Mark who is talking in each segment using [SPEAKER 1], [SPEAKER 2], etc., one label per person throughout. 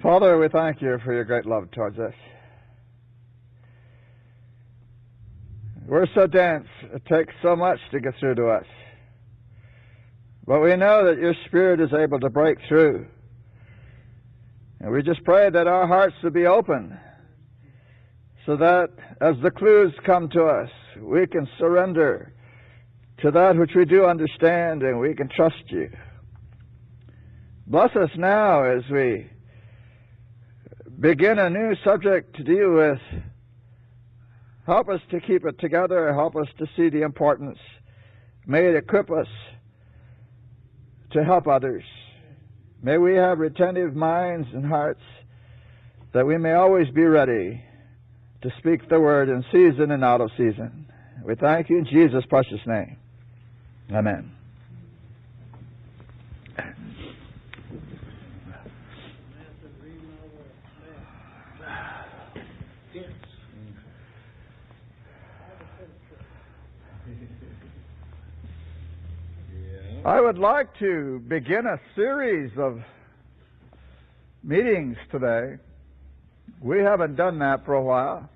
[SPEAKER 1] Father, we thank you for your great love towards us. We're so dense, it takes so much to get through to us. But we know that your Spirit is able to break through. And we just pray that our hearts will be open so that as the clues come to us, we can surrender to that which we do understand and we can trust you. Bless us now as we begin a new subject to deal with. Help us to keep it together. Help us to see the importance. May it equip us to help others. May we have retentive minds and hearts that we may always be ready to speak the word in season and out of season. We thank you in Jesus' precious name. Amen. I would like to begin a series of meetings today. We haven't done that for a while.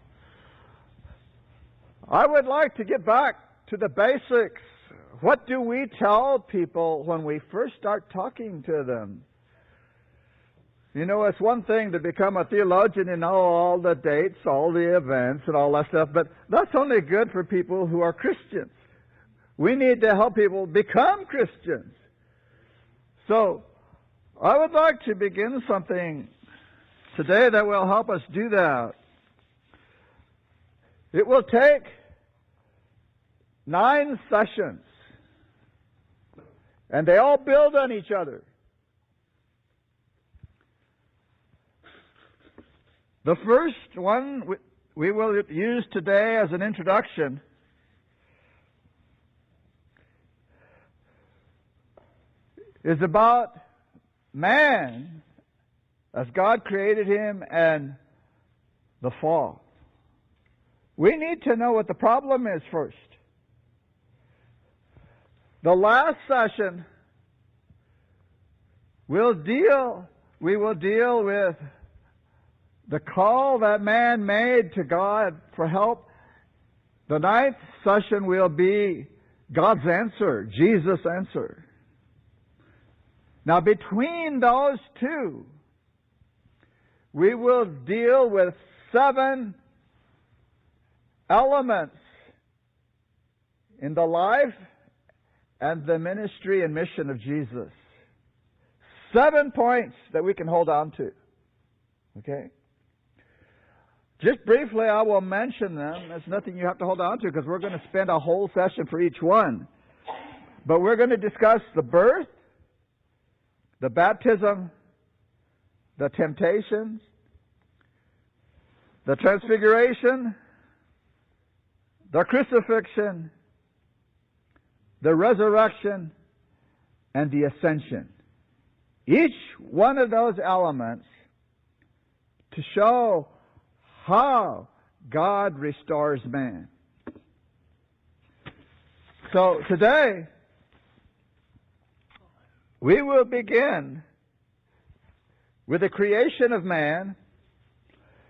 [SPEAKER 1] I would like to get back to the basics. What do we tell people when we first start talking to them? You know, it's one thing to become a theologian and know all the dates, all the events, and all that stuff, but that's only good for people who are Christians. We need to help people become Christians. So, I would like to begin something today that will help us do that. It will take 9 sessions, and they all build on each other. The first one we will use today as an introduction is about man as God created him and the fall. We need to know what the problem is first. The last session we will deal with the call that man made to God for help. The 9th session will be God's answer, Jesus' answer. Now, between those two, we will deal with 7 elements in the life and the ministry and mission of Jesus. 7 points that we can hold on to. Okay? Just briefly, I will mention them. There's nothing you have to hold on to because we're going to spend a whole session for each one. But we're going to discuss the birth, the baptism, the temptations, the transfiguration, the crucifixion, the resurrection, and the ascension. Each one of those elements to show how God restores man. So today, we will begin with the creation of man,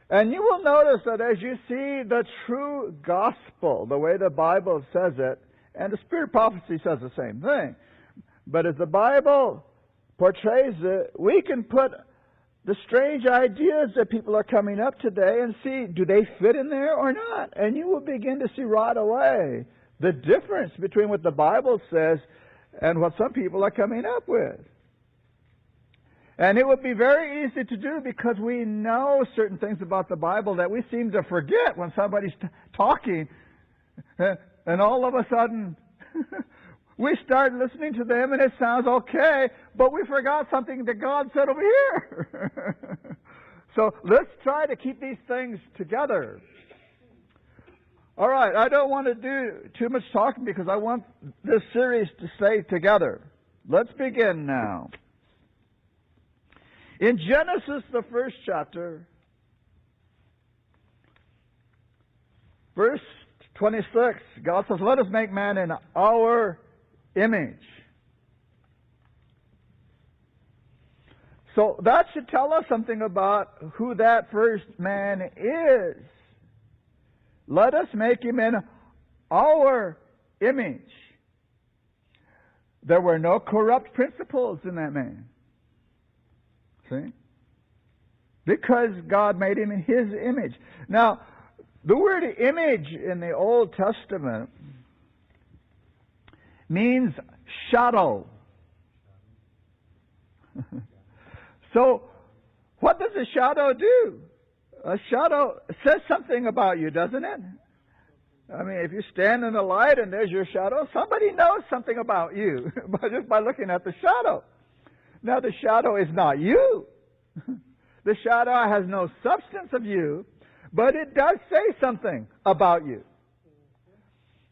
[SPEAKER 1] and you will notice that as you see the true gospel, the way the Bible says it, and the Spirit of prophecy says the same thing, but as the Bible portrays it, we can put the strange ideas that people are coming up today and see, do they fit in there or not? And you will begin to see right away the difference between what the Bible says and what some people are coming up with. And it would be very easy to do because we know certain things about the Bible that we seem to forget when somebody's talking, and all of a sudden we start listening to them and it sounds okay, but we forgot something that God said over here. So let's try to keep these things together. All right, I don't want to do too much talking because I want this series to stay together. Let's begin now. In Genesis, the 1st chapter, verse 26, God says, "Let us make man in our image." So that should tell us something about who that first man is. Let us make him in our image. There were no corrupt principles in that man. See? Because God made him in His image. Now, the word image in the Old Testament means shadow. So, what does a shadow do? A shadow says something about you, doesn't it? I mean, if you stand in the light and there's your shadow, somebody knows something about you just by looking at the shadow. Now, the shadow is not you. The shadow has no substance of you, but it does say something about you.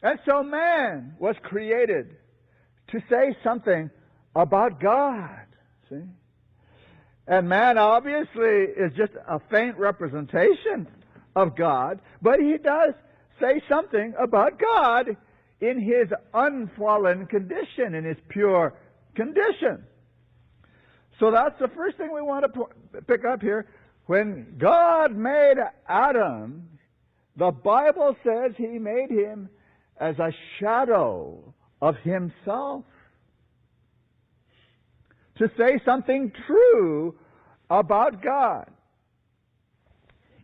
[SPEAKER 1] And so man was created to say something about God. See? And man obviously is just a faint representation of God, but he does say something about God in His unfallen condition, in His pure condition. So that's the first thing we want to pick up here. When God made Adam, the Bible says He made him as a shadow of Himself. To say something true about God.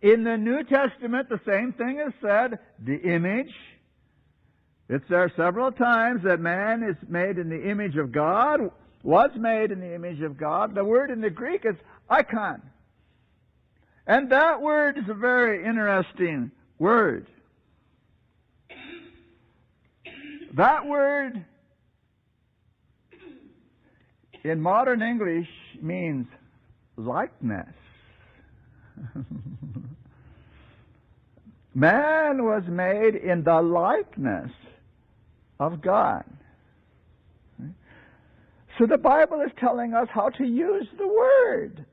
[SPEAKER 1] In the New Testament, the same thing is said, the image. It's there several times that man is made in the image of God, was made in the image of God. The word in the Greek is icon. And that word is a very interesting word. That word in modern English means likeness. Man was made in the likeness of God. So the Bible is telling us how to use the word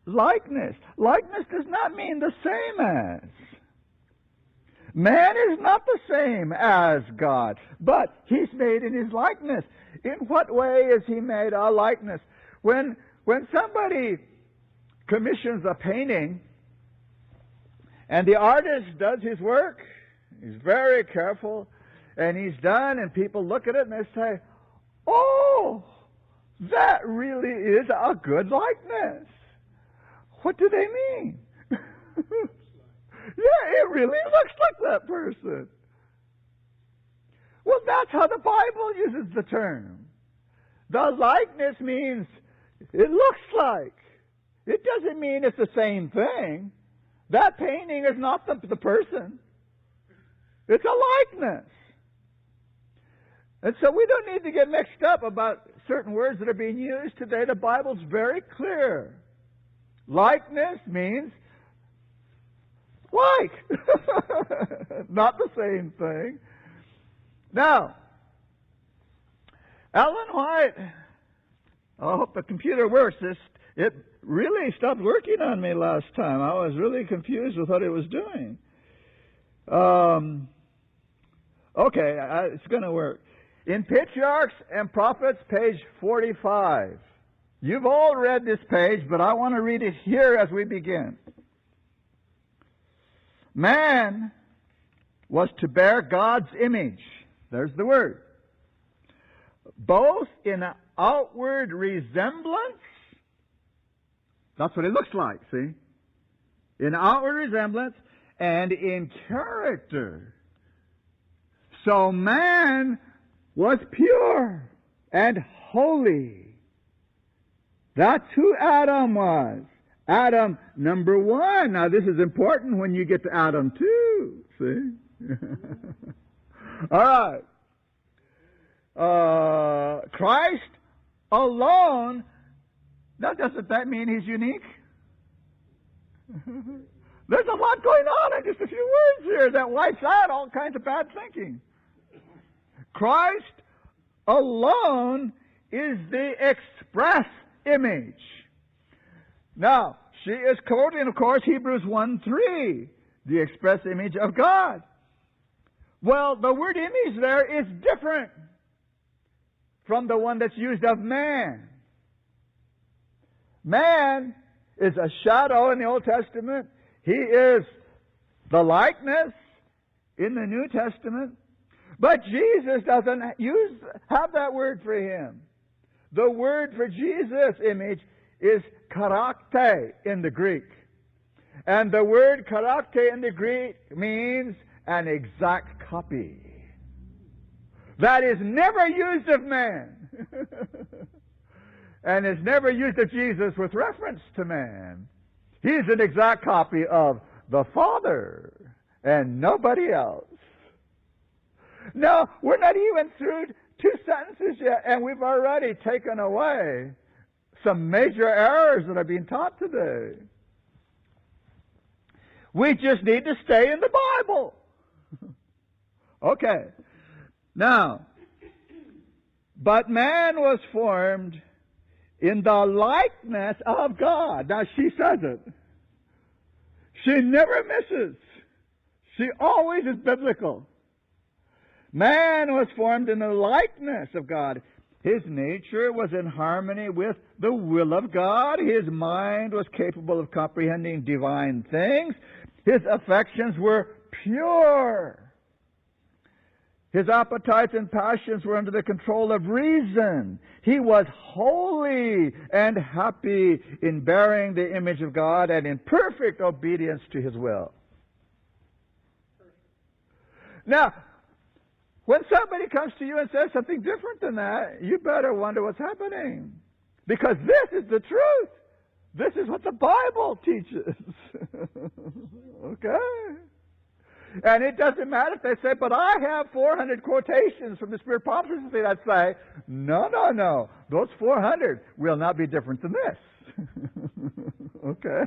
[SPEAKER 1] likeness. Likeness does not mean the same as. Man is not the same as God, but He's made in His likeness. In what way is He made our likeness? When somebody commissions a painting and the artist does his work, he's very careful, and he's done, and people look at it and they say, "Oh, that really is a good likeness." What do they mean? Yeah, it really looks like that person. Well, that's how the Bible uses the term. The likeness means it looks like. It doesn't mean it's the same thing. That painting is not the person. It's a likeness. And so we don't need to get mixed up about certain words that are being used today. The Bible's very clear. Likeness means like. Not the same thing. Now, Ellen White, I hope the computer works. It really stopped working on me last time. I was really confused with what it was doing. Okay, it's going to work. In Patriarchs and Prophets, page 45. You've all read this page, but I want to read it here as we begin. Man was to bear God's image. There's the word. Both in outward resemblance. That's what it looks like, see? In outward resemblance and in character. So man was pure and holy. That's who Adam was. Adam, number one. Now, this is important when you get to Adam 2. See? All right. Christ alone. Now, doesn't that mean He's unique? There's a lot going on in just a few words here that wipes out all kinds of bad thinking. Christ alone is the express image. Now, she is quoting, of course, Hebrews 1:3, the express image of God. Well, the word image there is different from the one that's used of man. Man is a shadow in the Old Testament. He is the likeness in the New Testament. But Jesus doesn't have that word for him. The word for Jesus' image is charakte in the Greek. And the word charakte in the Greek means an exact copy. That is never used of man. And is never used of Jesus with reference to man. He's an exact copy of the Father and nobody else. Now, we're not even through 2 sentences yet, and we've already taken away some major errors that are being taught today. We just need to stay in the Bible. Okay. Now, but man was formed in the likeness of God. Now, she says it. She never misses. She always is biblical. Man was formed in the likeness of God. His nature was in harmony with the will of God. His mind was capable of comprehending divine things. His affections were pure. His appetites and passions were under the control of reason. He was holy and happy in bearing the image of God and in perfect obedience to His will. Now, when somebody comes to you and says something different than that, you better wonder what's happening. Because this is the truth. This is what the Bible teaches. Okay? And it doesn't matter if they say, but I have 400 quotations from the Spirit Prophecy that say, no. Those 400 will not be different than this. Okay?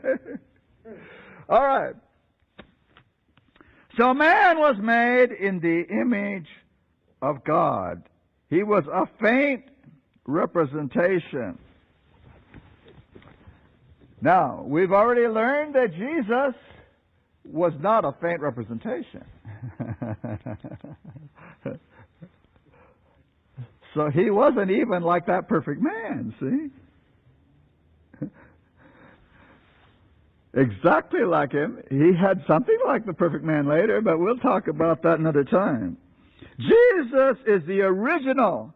[SPEAKER 1] All right. So man was made in the image of God. He was a faint representation. Now, we've already learned that Jesus was not a faint representation. So he wasn't even like that perfect man, see? Exactly like him. He had something like the perfect man later, but we'll talk about that another time. Jesus is the original,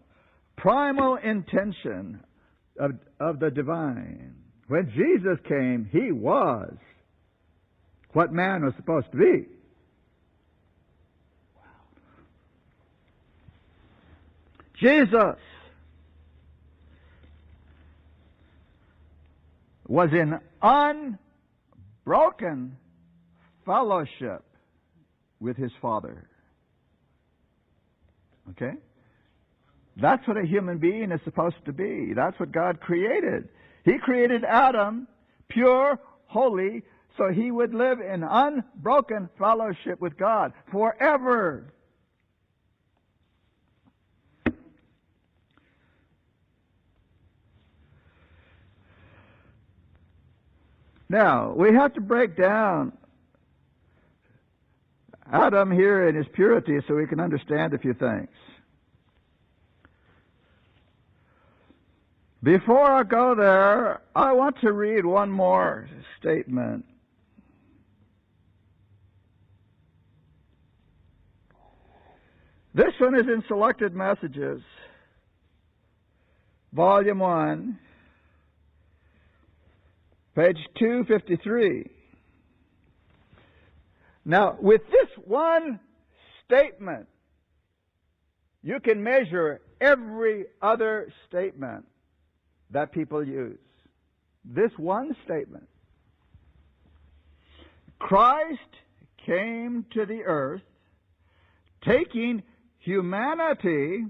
[SPEAKER 1] primal intention of the divine. When Jesus came, He was what man was supposed to be. Jesus was in unbroken fellowship with His Father. Okay? That's what a human being is supposed to be. That's what God created. He created Adam pure, holy, so he would live in unbroken fellowship with God forever. Now, we have to break down Adam here in his purity so we can understand a few things. Before I go there, I want to read one more statement. This one is in Selected Messages, Volume 1, page 253. Now, with this one statement, you can measure every other statement that people use. This one statement. Christ came to the earth, taking humanity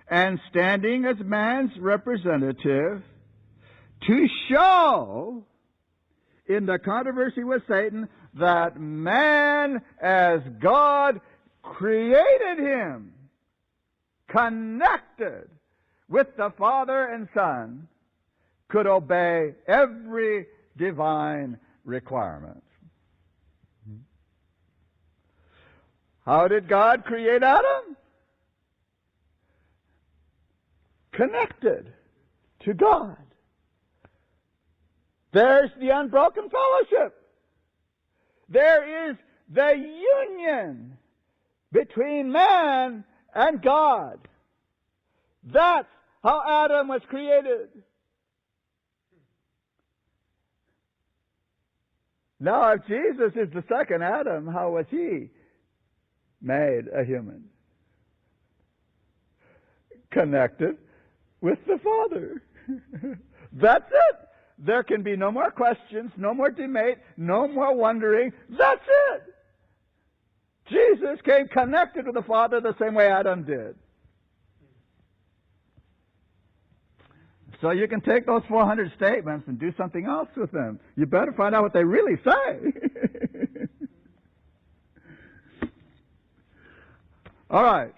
[SPEAKER 1] and standing as man's representative to show in the controversy with Satan that man, as God created him, connected with the Father and Son, could obey every divine requirement. How did God create Adam? Connected to God. There's the unbroken fellowship. There is the union between man and God. That's how Adam was created. Now, if Jesus is the second Adam, how was he made a human? Connected with the Father. That's it. There can be no more questions, no more debate, no more wondering. That's it. Jesus came connected with the Father the same way Adam did. So you can take those 400 statements and do something else with them. You better find out what they really say. All right.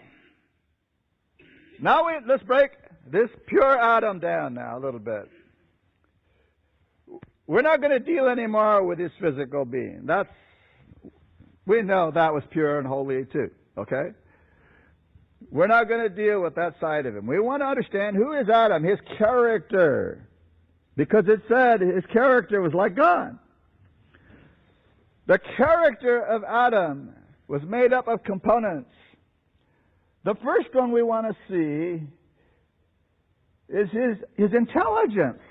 [SPEAKER 1] Now let's break this pure Adam down now a little bit. We're not going to deal anymore with his physical being. We know that was pure and holy too, okay? We're not going to deal with that side of him. We want to understand who is Adam, his character. Because it said his character was like God. The character of Adam was made up of components. The first one we want to see is his intelligence.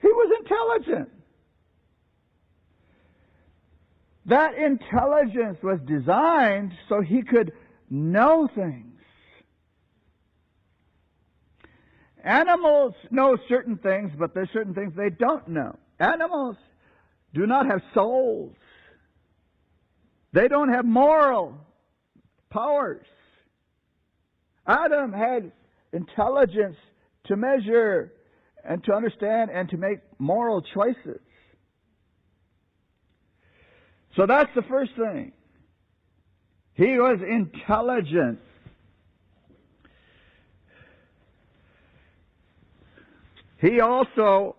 [SPEAKER 1] He was intelligent. That intelligence was designed so he could know things. Animals know certain things, but there's certain things they don't know. Animals do not have souls. They don't have moral powers. Adam had intelligence to measure and to understand and to make moral choices. So that's the first thing. He was intelligent. He also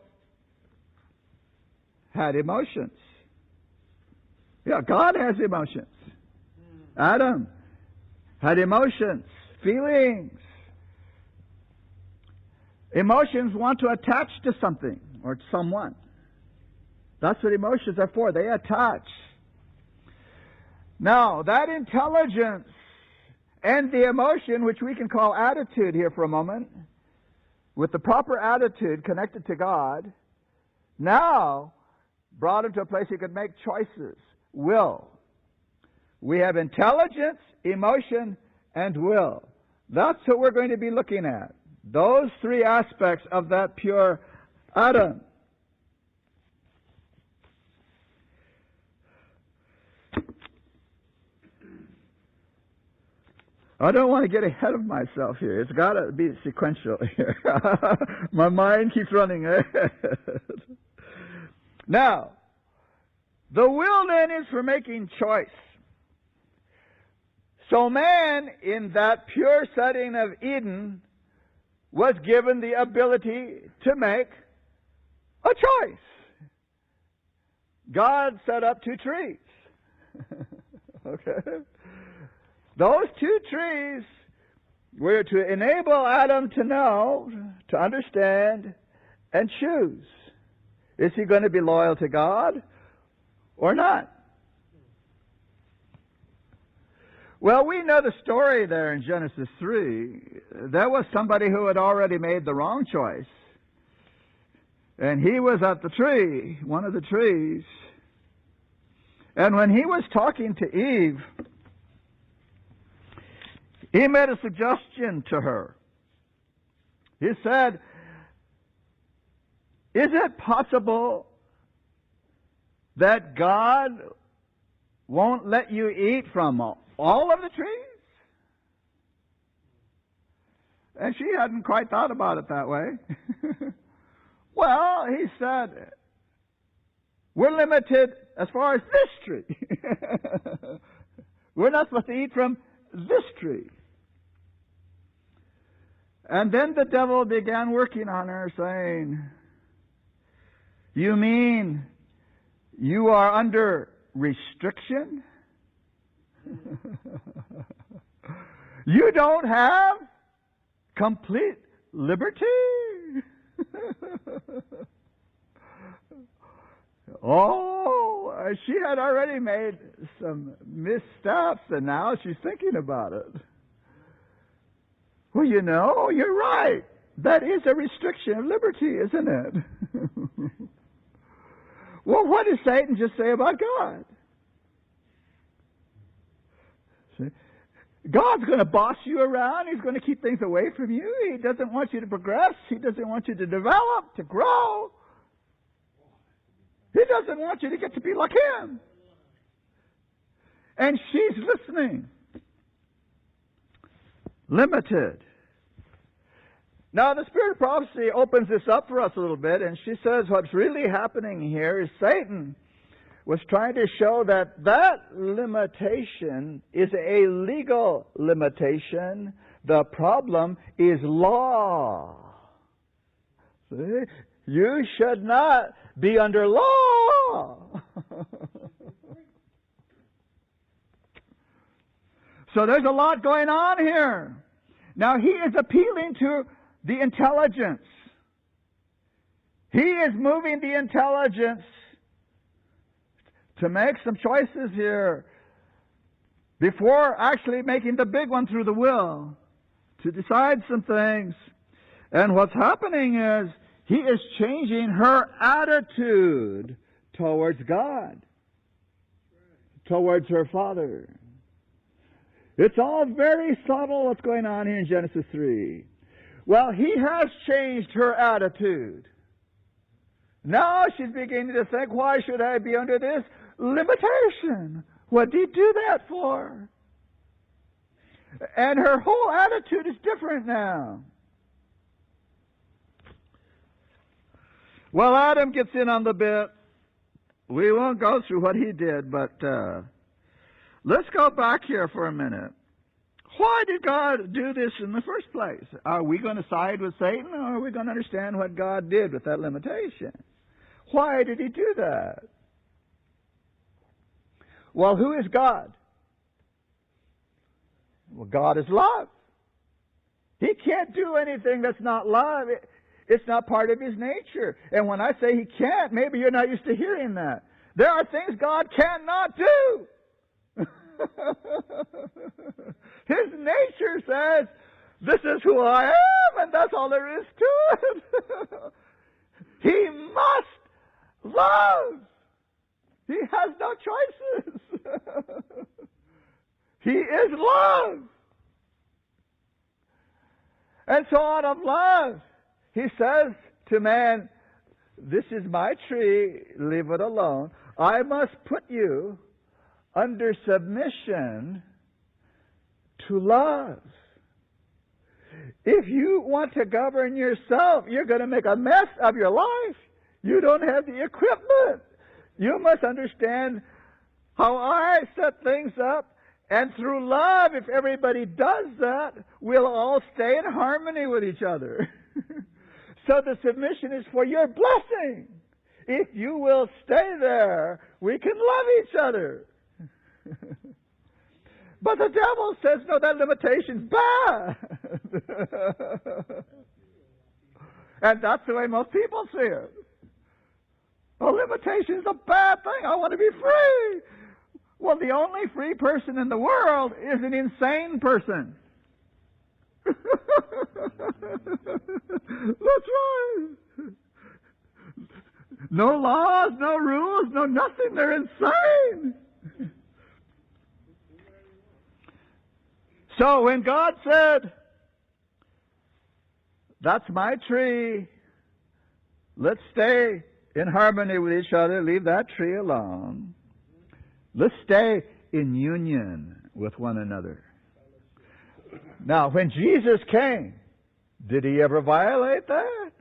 [SPEAKER 1] had emotions. Yeah, God has emotions. Adam had emotions, feelings. Emotions want to attach to something or to someone. That's what emotions are for. They attach. Now, that intelligence and the emotion, which we can call attitude here for a moment, with the proper attitude connected to God, now brought him to a place he could make choices, will. We have intelligence, emotion, and will. That's what we're going to be looking at. Those three aspects of that pure Adam. I don't want to get ahead of myself here. It's got to be sequential here. My mind keeps running ahead. Now, the will then is for making choice. So man, in that pure setting of Eden, was given the ability to make a choice. God set up two trees. Okay? Those two trees were to enable Adam to know, to understand, and choose. Is he going to be loyal to God or not? Well, we know the story there in Genesis 3. There was somebody who had already made the wrong choice. And he was at the tree, one of the trees. And when he was talking to Eve, he made a suggestion to her. He said, is it possible that God won't let you eat from all of the trees? And she hadn't quite thought about it that way. Well, he said, we're limited as far as this tree. We're not supposed to eat from this tree. And then the devil began working on her, saying, you mean you are under restriction? You don't have complete liberty? Oh, she had already made some missteps, and now she's thinking about it. Well, you know, you're right. That is a restriction of liberty, isn't it? Well, what does Satan just say about God? See? God's going to boss you around. He's going to keep things away from you. He doesn't want you to progress. He doesn't want you to develop, to grow. He doesn't want you to get to be like him. And she's listening. Limited. Now, the Spirit of Prophecy opens this up for us a little bit, and she says what's really happening here is Satan was trying to show that that limitation is a legal limitation. The problem is law. See? You should not be under law. So there's a lot going on here. Now, he is appealing to the intelligence. He is moving the intelligence to make some choices here before actually making the big one through the will, to decide some things. And what's happening is he is changing her attitude towards God, towards her Father. It's all very subtle what's going on here in Genesis 3. Well, he has changed her attitude. Now she's beginning to think, why should I be under this limitation? What did he do that for? And her whole attitude is different now. Well, Adam gets in on the bit. We won't go through what he did, but let's go back here for a minute. Why did God do this in the first place? Are we going to side with Satan, or are we going to understand what God did with that limitation? Why did he do that? Well, who is God? Well, God is love. He can't do anything that's not love. It's not part of his nature. And when I say he can't, maybe you're not used to hearing that. There are things God cannot do. His nature says, this is who I am, and that's all there is to it. He must love. He has no choices. He is love. And so out of love, he says to man, this is my tree, leave it alone. I must put you under submission to love. If you want to govern yourself, you're going to make a mess of your life. You don't have the equipment. You must understand how I set things up. And through love, if everybody does that, we'll all stay in harmony with each other. So the submission is for your blessing. If you will stay there, we can love each other. But the devil says, no, that limitation's bad. And that's the way most people see it. A limitation is a bad thing. I want to be free. Well, the only free person in the world is an insane person. That's right. No laws, no rules, no nothing. They're insane. So when God said, that's my tree, let's stay in harmony with each other, leave that tree alone. Let's stay in union with one another. Now, when Jesus came, did he ever violate that?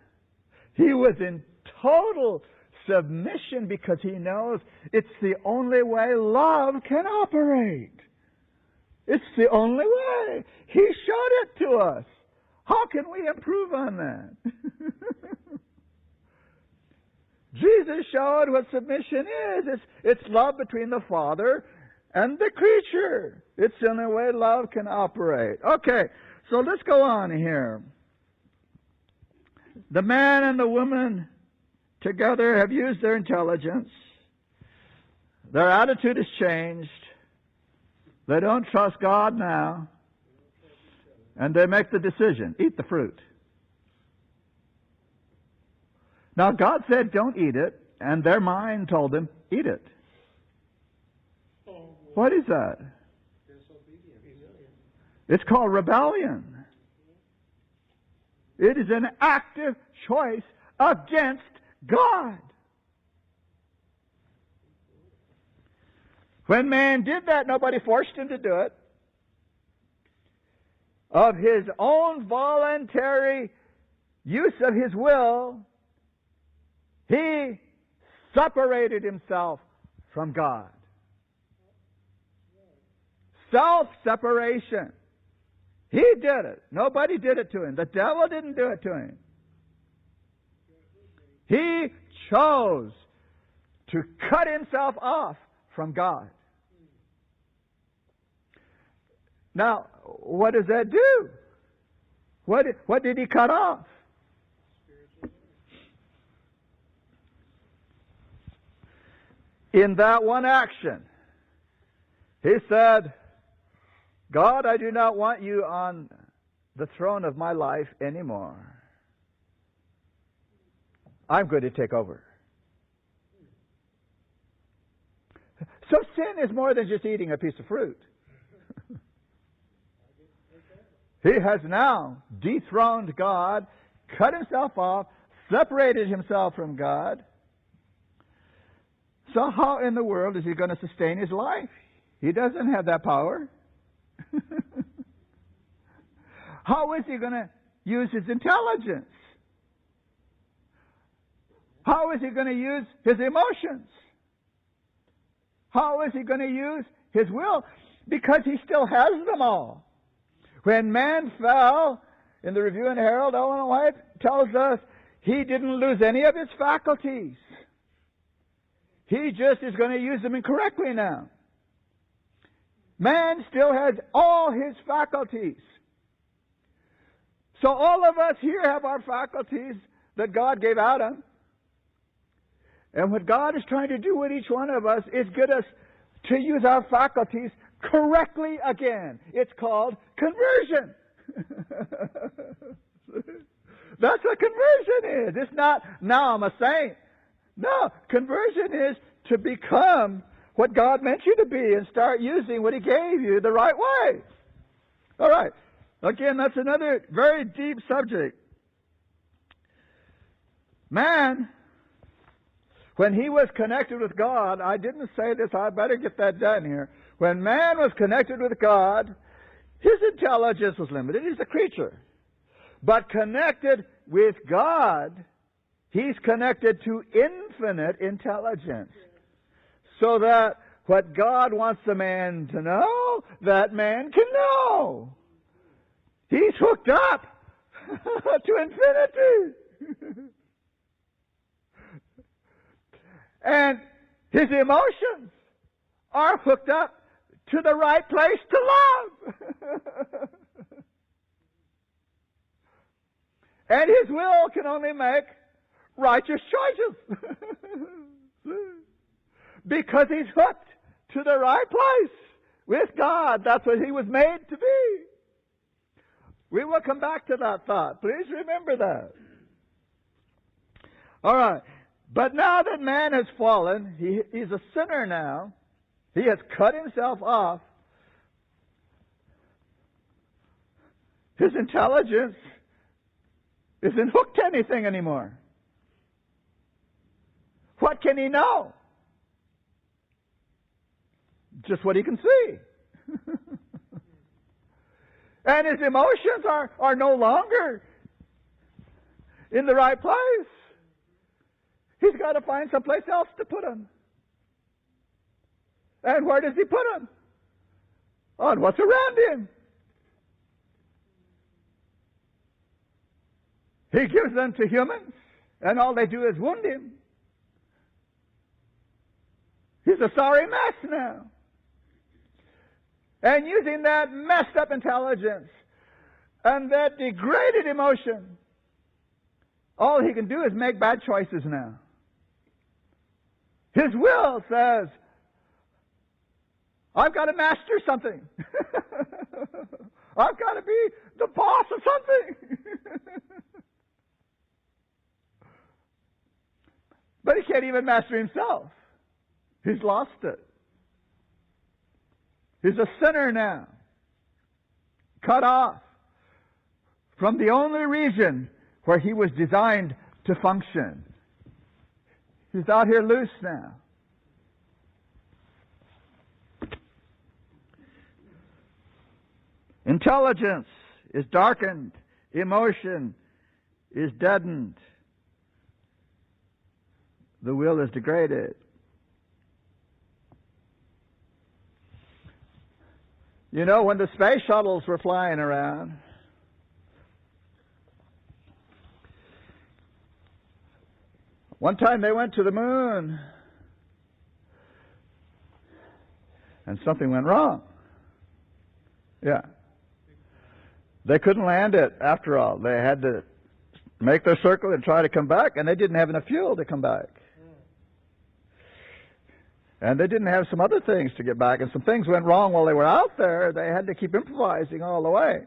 [SPEAKER 1] He was in total submission because he knows it's the only way love can operate. It's the only way. He showed it to us. How can we improve on that? Jesus showed what submission is. It's love between the Father and the creature. It's the only way love can operate. Okay, so let's go on here. The man and the woman together have used their intelligence. Their attitude has changed. They don't trust God now. And they make the decision, eat the fruit. Now God said, don't eat it. And their mind told them, eat it. What is that? It's called rebellion. It is an active choice against God. When man did that, nobody forced him to do it. Of his own voluntary use of his will, he separated himself from God. Self-separation. He did it. Nobody did it to him. The devil didn't do it to him. He chose to cut himself off from God. Now, what does that do? What did he cut off? In that one action, he said, God, I do not want you on the throne of my life anymore. I'm going to take over. So sin is more than just eating a piece of fruit. He has now dethroned God, cut himself off, separated himself from God. So how in the world is he going to sustain his life? He doesn't have that power. How is he going to use his intelligence? How is he going to use his emotions? How is he going to use his will? Because he still has them all. When man fell, in the Review and Herald, Ellen White tells us he didn't lose any of his faculties. He just is going to use them incorrectly now. Man still has all his faculties. So all of us here have our faculties that God gave Adam. And what God is trying to do with each one of us is get us to use our faculties correctly again. It's called conversion. That's what conversion is. It's not, now I'm a saint. No, conversion is to become what God meant you to be and start using what He gave you the right way. All right. Again, that's another very deep subject. Man, when he was connected with God, I didn't say this, I better get that done here. When man was connected with God, his intelligence was limited. He's a creature. But connected with God, he's connected to infinite intelligence. So that what God wants the man to know, that man can know. He's hooked up to infinity. And his emotions are hooked up to the right place to love. And his will can only make righteous choices. Because he's hooked to the right place with God. That's what he was made to be. We will come back to that thought. Please remember that. All right. But now that man has fallen, he's a sinner now. He has cut himself off. His intelligence isn't hooked to anything anymore. What can he know? Just what he can see. And his emotions are no longer in the right place. He's got to find someplace else to put them. And where does he put them? On what's around him. He gives them to humans, and all they do is wound him. He's a sorry mess now. And using that messed up intelligence and that degraded emotion, all he can do is make bad choices now. His will says, I've got to master something. I've got to be the boss of something. But he can't even master himself. He's lost it. He's a sinner now, cut off from the only region where he was designed to function. He's out here loose now. Intelligence is darkened. Emotion is deadened. The will is degraded. You know, when the space shuttles were flying around, one time they went to the moon, and something went wrong. Yeah. They couldn't land it after all. They had to make their circle and try to come back, and they didn't have enough fuel to come back. And they didn't have some other things to get back, and some things went wrong while they were out there. They had to keep improvising all the way.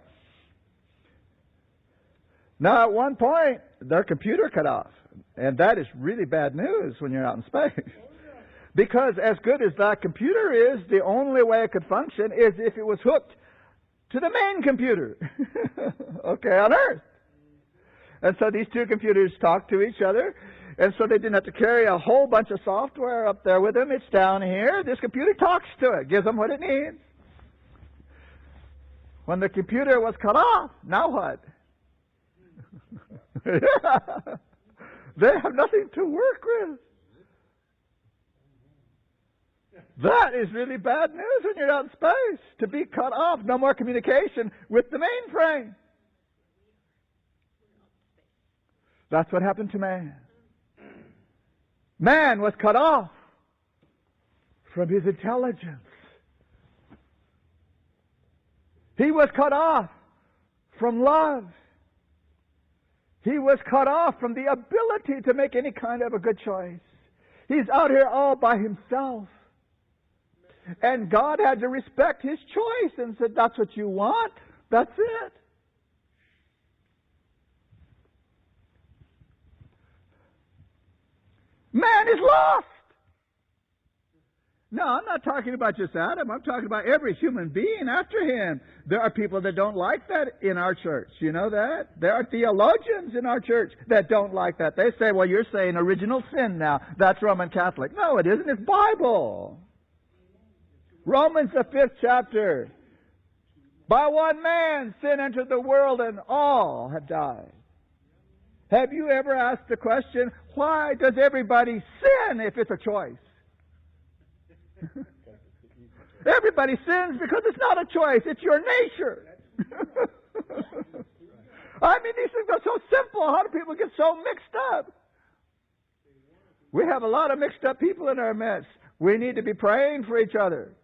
[SPEAKER 1] Now, at one point, their computer cut off, and that is really bad news when you're out in space. Because as good as that computer is, the only way it could function is if it was hooked to the main computer, okay, on Earth. And so these two computers talk to each other, and so they didn't have to carry a whole bunch of software up there with them. It's down here. This computer talks to it, gives them what it needs. When the computer was cut off, now what? They have nothing to work with. That is really bad news when you're out in space, to be cut off. No more communication with the mainframe. That's what happened to man. Man was cut off from his intelligence. He was cut off from love. He was cut off from the ability to make any kind of a good choice. He's out here all by himself. And God had to respect his choice and said, that's what you want, that's it. Man is lost. No, I'm not talking about just Adam. I'm talking about every human being after him. There are people that don't like that in our church. You know that? There are theologians in our church that don't like that. They say, well, you're saying original sin now. That's Roman Catholic. No, it isn't. It's Bible. Romans, the 5th chapter. By one man sin entered the world, and all have died. Have you ever asked the question, why does everybody sin if it's a choice? Everybody sins because it's not a choice. It's your nature. I mean, these things are so simple. How do people get so mixed up? We have a lot of mixed up people in our midst. We need to be praying for each other.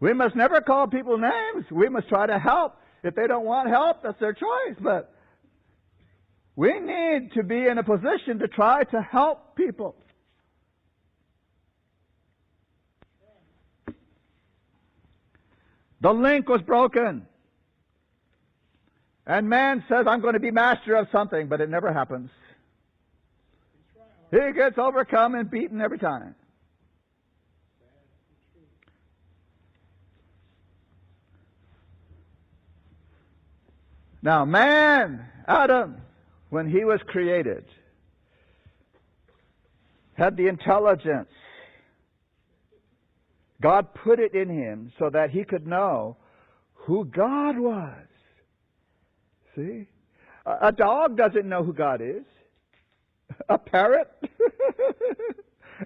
[SPEAKER 1] We must never call people names. We must try to help. If they don't want help, that's their choice. But we need to be in a position to try to help people. The link was broken. And man says, I'm going to be master of something, but it never happens. He gets overcome and beaten every time. Now, man, Adam, when he was created, had the intelligence. God put it in him so that he could know who God was. See? A dog doesn't know who God is. A parrot?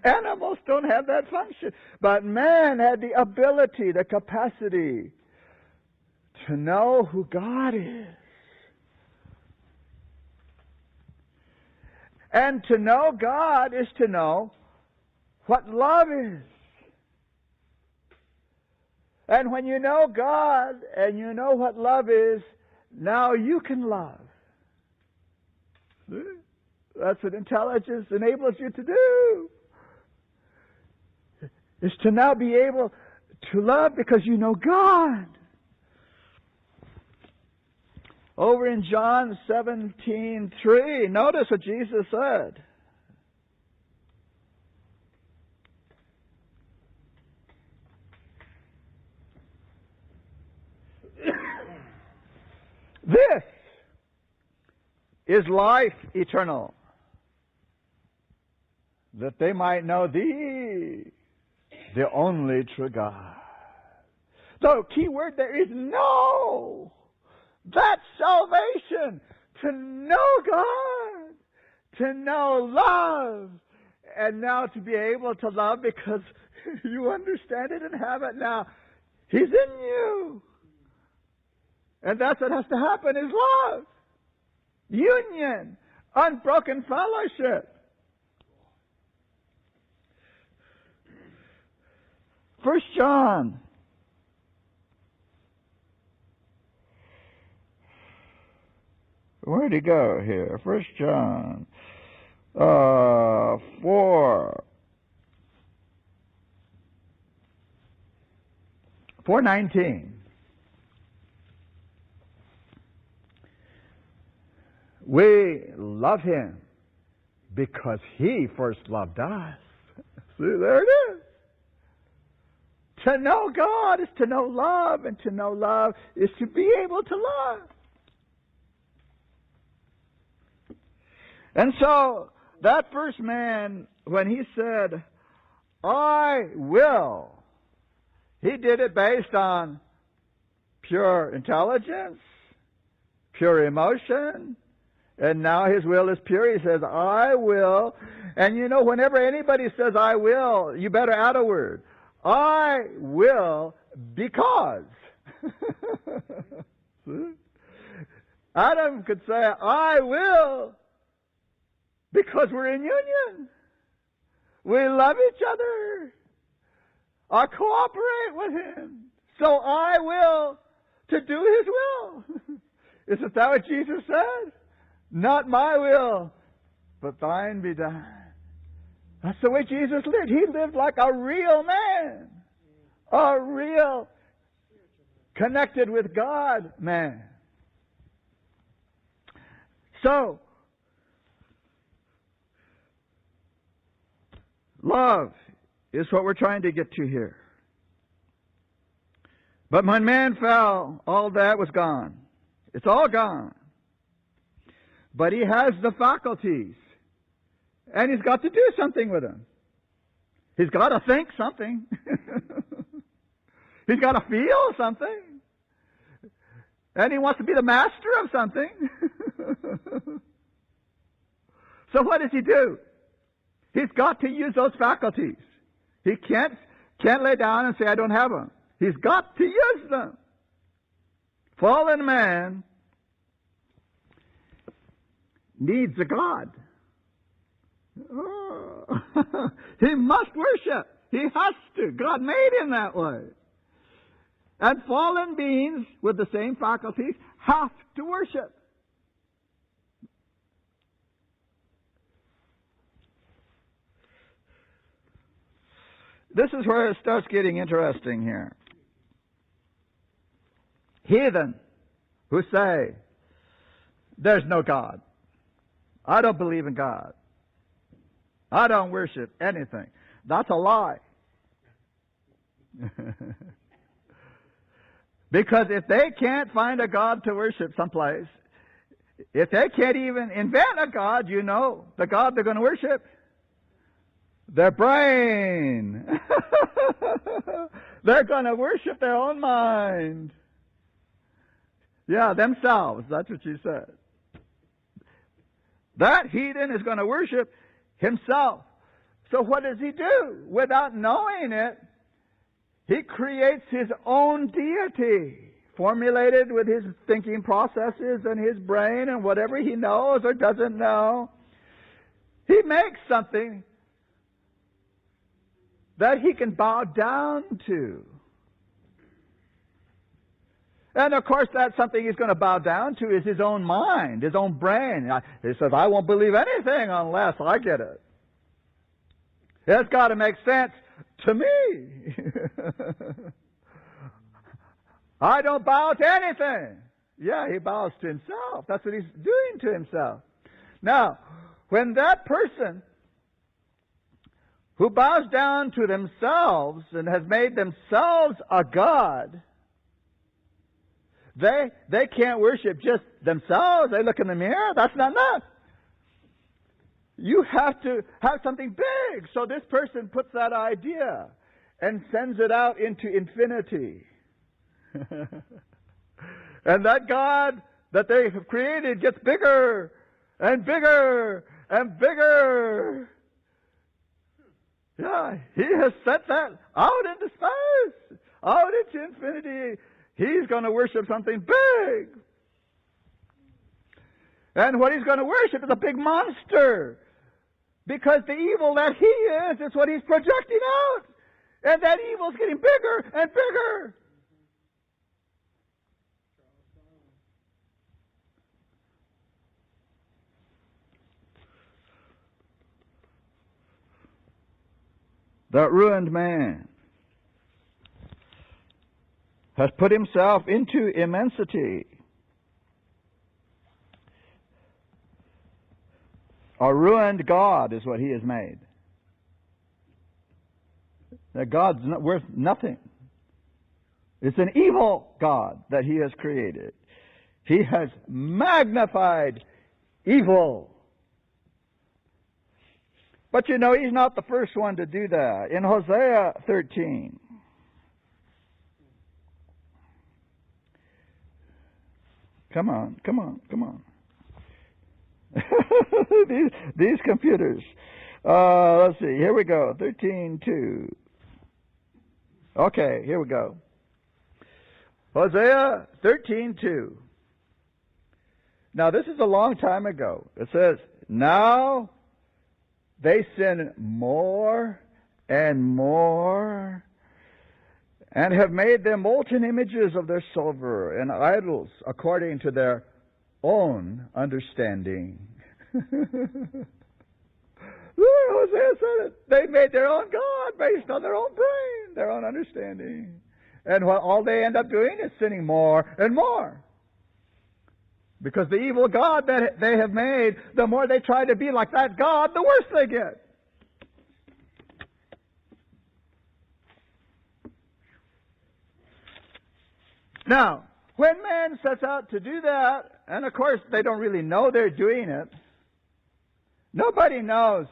[SPEAKER 1] Animals don't have that function. But man had the ability, the capacity to know who God is. And to know God is to know what love is. And when you know God and you know what love is, now you can love. That's what intelligence enables you to do. Is to now be able to love because you know God. Over in John 17:3, notice what Jesus said. This is life eternal, that they might know Thee, the only true God. The key word there is know. That's salvation. To know God. To know love. And now to be able to love because you understand it and have it now. He's in you. And that's what has to happen is love. Union. Unbroken fellowship. 1 John. Where'd he go here? 1 John 4:19. We love Him because He first loved us. See, there it is. To know God is to know love, and to know love is to be able to love. And so, that first man, when he said, I will, he did it based on pure intelligence, pure emotion, and now his will is pure. He says, I will. And you know, whenever anybody says, I will, you better add a word. I will because. Adam could say, I will because we're in union. We love each other. I cooperate with Him. So I will to do His will. Isn't that what Jesus said? Not my will, but thine be done. That's the way Jesus lived. He lived like a real man. A real connected with God man. So, love is what we're trying to get to here. But when man fell, all that was gone. It's all gone. But he has the faculties. And he's got to do something with them. He's got to think something. He's got to feel something. And he wants to be the master of something. So what does he do? He's got to use those faculties. He can't lay down and say, I don't have them. He's got to use them. Fallen man needs a God. Oh. He must worship. He has to. God made him that way. And fallen beings with the same faculties have to worship. This is where it starts getting interesting here. Heathen who say, there's no God. I don't believe in God. I don't worship anything. That's a lie. Because if they can't find a God to worship someplace, if they can't even invent a God, you know, the God they're going to worship, their brain. They're going to worship their own mind. Yeah, themselves. That's what she said. That heathen is going to worship himself. So what does he do? Without knowing it, he creates his own deity, formulated with his thinking processes and his brain and whatever he knows or doesn't know. He makes something that he can bow down to. And of course, that's something he's going to bow down to is his own mind, his own brain. He says, I won't believe anything unless I get it. It's got to make sense to me. I don't bow to anything. Yeah, he bows to himself. That's what he's doing to himself. Now, when that person who bows down to themselves and has made themselves a god, they can't worship just themselves. They look in the mirror. That's not enough. You have to have something big. So this person puts that idea and sends it out into infinity. And that God that they have created gets bigger and bigger and bigger. Yeah, he has sent that out into space, out into infinity. He's going to worship something big. And what he's going to worship is a big monster. Because the evil that he is what he's projecting out. And that evil's getting bigger and bigger. That ruined man has put himself into immensity. A ruined God is what he has made. That God's not worth nothing. It's an evil God that he has created. He has magnified evil. But you know, he's not the first one to do that. In Hosea 13, come on. these computers. Let's see. Here we go. 13:2. Okay, here we go. Hosea 13:2. Now, this is a long time ago. It says, now they sin more and more, and have made them molten images of their silver and idols according to their own understanding. Hosea said it. They made their own God based on their own brain, their own understanding. And what all they end up doing is sinning more and more. Because the evil God that they have made, the more they try to be like that God, the worse they get. Now, when man sets out to do that, and of course they don't really know they're doing it, nobody knows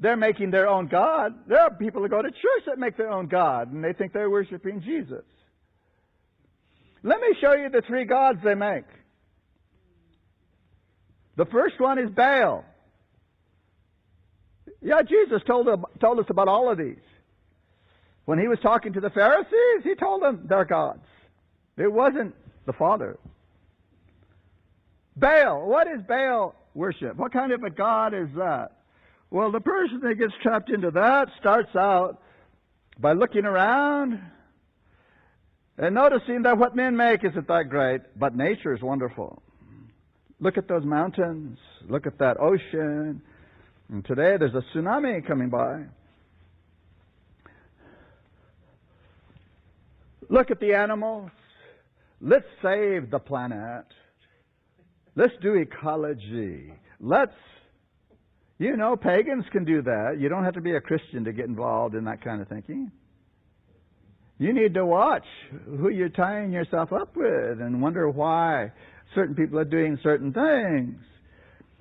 [SPEAKER 1] they're making their own God. There are people who go to church that make their own God, and they think they're worshiping Jesus. Let me show you the three gods they make. The first one is Baal. Yeah, Jesus told us about all of these. When he was talking to the Pharisees, he told them they're gods. It wasn't the Father. Baal. What is Baal worship? What kind of a god is that? Well, the person that gets trapped into that starts out by looking around and noticing that what men make isn't that great, but nature is wonderful. Look at those mountains. Look at that ocean. And today there's a tsunami coming by. Look at the animals. Let's save the planet. Let's do ecology. Pagans can do that. You don't have to be a Christian to get involved in that kind of thinking. You need to watch who you're tying yourself up with and wonder why certain people are doing certain things.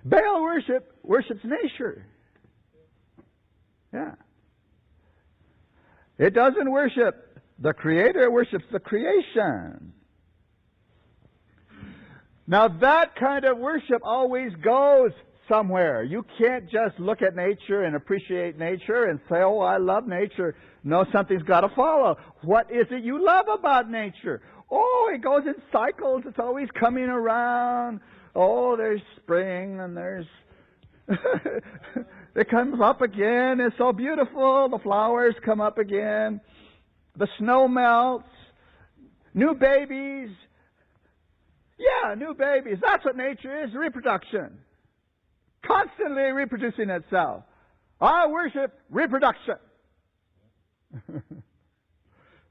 [SPEAKER 1] Baal worships nature. Yeah. It doesn't worship the Creator, it worships the creation. Now that kind of worship always goes somewhere. You can't just look at nature and appreciate nature and say, oh, I love nature. No, something's got to follow. What is it you love about nature? Oh, it goes in cycles. It's always coming around. Oh, there's spring and there's... it comes up again. It's so beautiful. The flowers come up again. The snow melts. New babies Yeah, new babies. That's what nature is, reproduction. Constantly reproducing itself. I worship reproduction.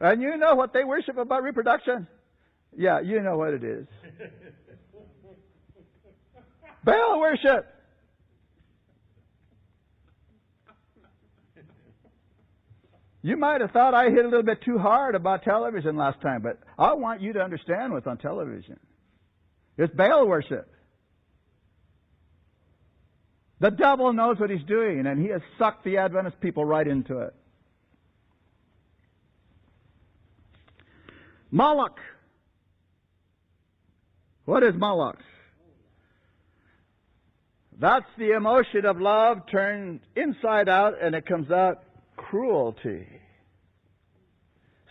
[SPEAKER 1] And you know what they worship about reproduction? Yeah, you know what it is. Baal worship. You might have thought I hit a little bit too hard about television last time, but I want you to understand what's on television. It's Baal worship. The devil knows what he's doing, and he has sucked the Adventist people right into it. Moloch. What is Moloch? That's the emotion of love turned inside out, and it comes out cruelty.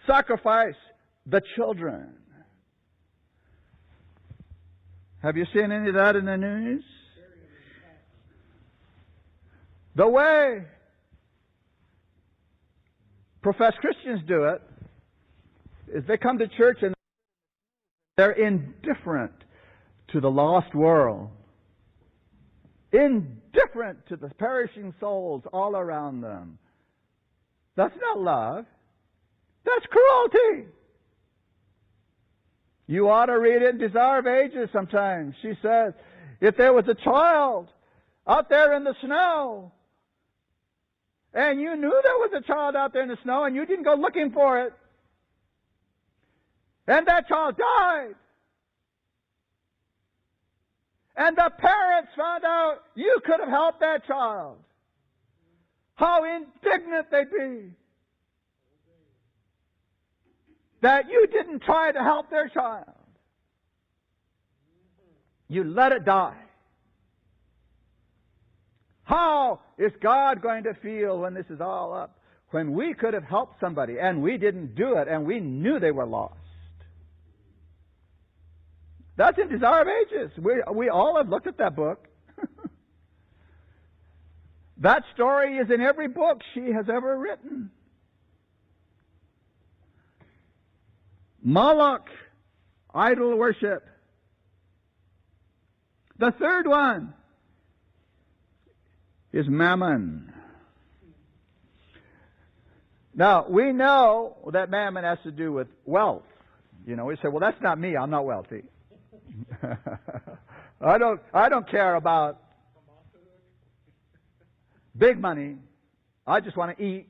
[SPEAKER 1] Sacrifice the children. Have you seen any of that in the news? The way professed Christians do it is they come to church and they're indifferent to the lost world. Indifferent to the perishing souls all around them. That's not love. That's cruelty. You ought to read it in Desire of Ages sometimes. She says, if there was a child out there in the snow, and you knew there was a child out there in the snow, and you didn't go looking for it, and that child died, and the parents found out you could have helped that child, how indignant they'd be that you didn't try to help their child. You let it die. How is God going to feel when this is all up? When we could have helped somebody and we didn't do it and we knew they were lost. That's in Desire of Ages. We all have looked at that book. That story is in every book she has ever written. Moloch, idol worship. The third one is mammon. Now, we know that mammon has to do with wealth. You know, we say, well, that's not me. I'm not wealthy. I don't care about big money. I just want to eat.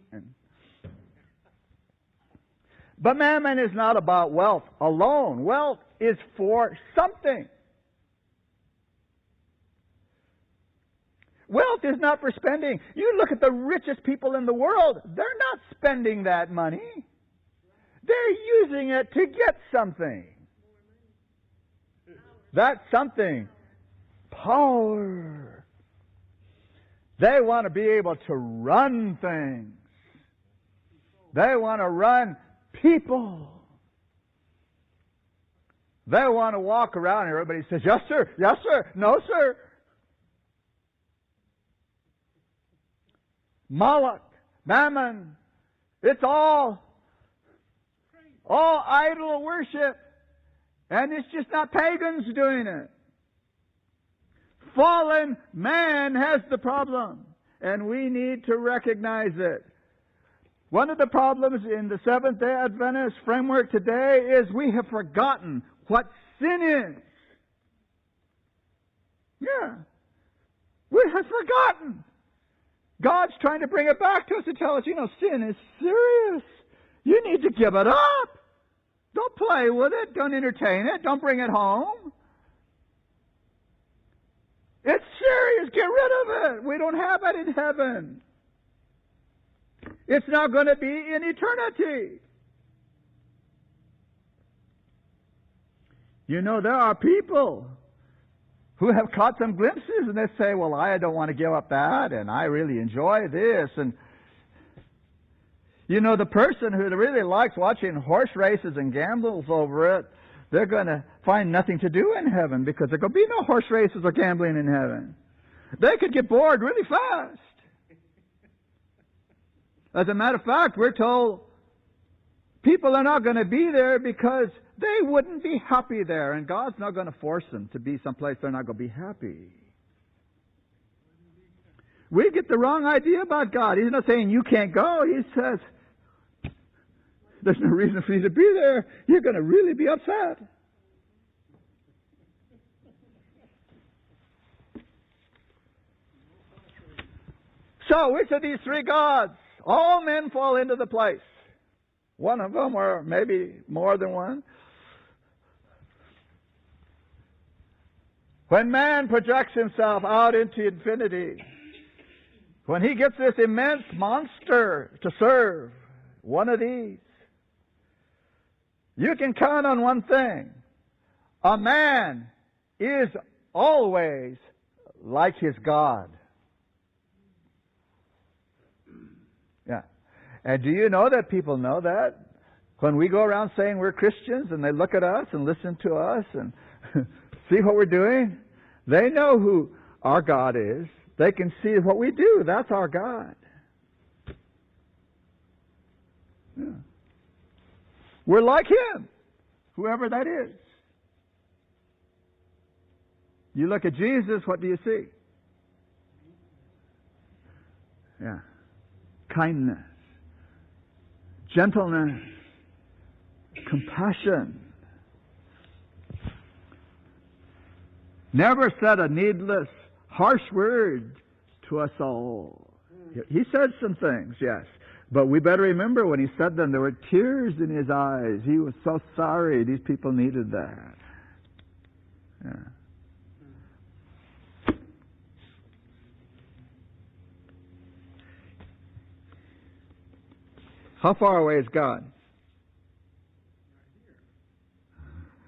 [SPEAKER 1] But mammon is not about wealth alone. Wealth is for something. Wealth is not for spending. You look at the richest people in the world, they're not spending that money. They're using it to get something. That something. Power. They want to be able to run things. They want to run people. They want to walk around and everybody says, yes, sir, yes, sir, no, sir. Moloch, mammon, it's all idol worship. And it's just not pagans doing it. Fallen man has the problem, and we need to recognize it. One of the problems in the Seventh-day Adventist framework today is we have forgotten what sin is. Yeah. We have forgotten. God's trying to bring it back to us and tell us, sin is serious. You need to give it up. Don't play with it. Don't entertain it. Don't bring it home. It's serious. Get rid of it. We don't have it in heaven. It's not going to be in eternity. There are people who have caught some glimpses and they say, well, I don't want to give up that, and I really enjoy this. And, the person who really likes watching horse races and gambles over it, they're going to find nothing to do in heaven because there going to be no horse races or gambling in heaven. They could get bored really fast. As a matter of fact, we're told people are not going to be there because they wouldn't be happy there, and God's not going to force them to be someplace they're not going to be happy. We get the wrong idea about God. He's not saying you can't go. He says, there's no reason for you to be there. You're going to really be upset. So, which of these three gods? All men fall into the place. One of them, or maybe more than one. When man projects himself out into infinity, when he gets this immense monster to serve, one of these, you can count on one thing. A man is always like his God. Yeah. And do you know that people know that? When we go around saying we're Christians and they look at us and listen to us and see what we're doing, they know who our God is. They can see what we do. That's our God. Yeah. We're like Him, whoever that is. You look at Jesus, what do you see? Yeah. Kindness, gentleness, compassion. Never said a needless, harsh word to us all. He said some things, yes. But we better remember when he said them, there were tears in his eyes. He was so sorry these people needed that. Yeah. How far away is God?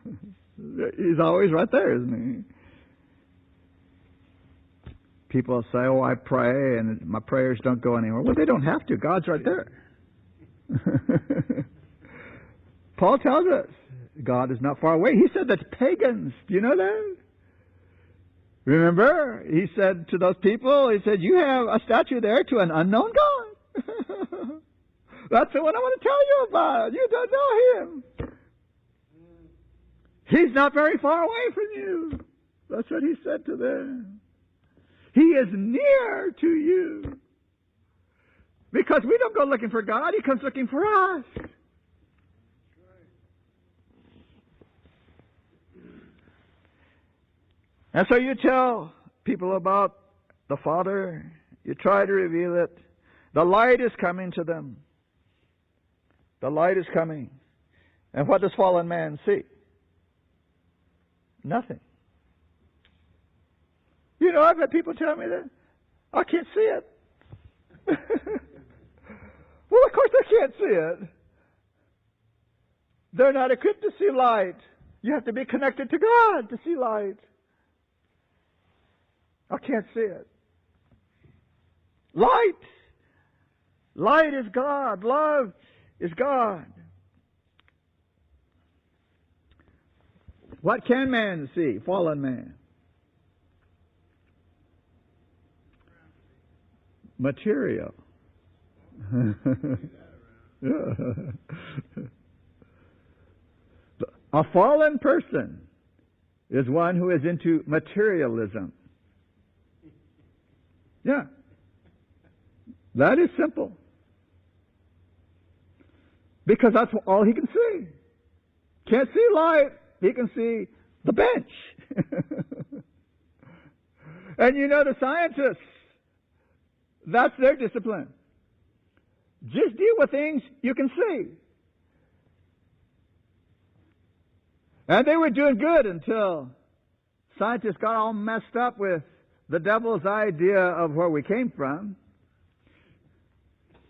[SPEAKER 1] He's always right there, isn't he? People say, oh, I pray and my prayers don't go anywhere. Well, they don't have to. God's right there. Paul tells us God is not far away. He said that's pagans. Do you know that? Remember, he said to those people, he said, you have a statue there to an unknown God. That's the one I want to tell you about. You don't know Him. He's not very far away from you. That's what he said to them. He is near to you. Because we don't go looking for God. He comes looking for us. And so you tell people about the Father. You try to reveal it. The light is coming to them. The light is coming. And what does fallen man see? Nothing. You know, I've had people tell me that. I can't see it. Well, of course they can't see it. They're not equipped to see light. You have to be connected to God to see light. I can't see it. Light. Light is God. Love is God. What can man see? Fallen man. Material. A fallen person is one who is into materialism. Yeah. That is simple. Because that's all he can see. Can't see light. He can see the bench. And you know the scientists, that's their discipline. Just deal with things you can see. And they were doing good until scientists got all messed up with the devil's idea of where we came from.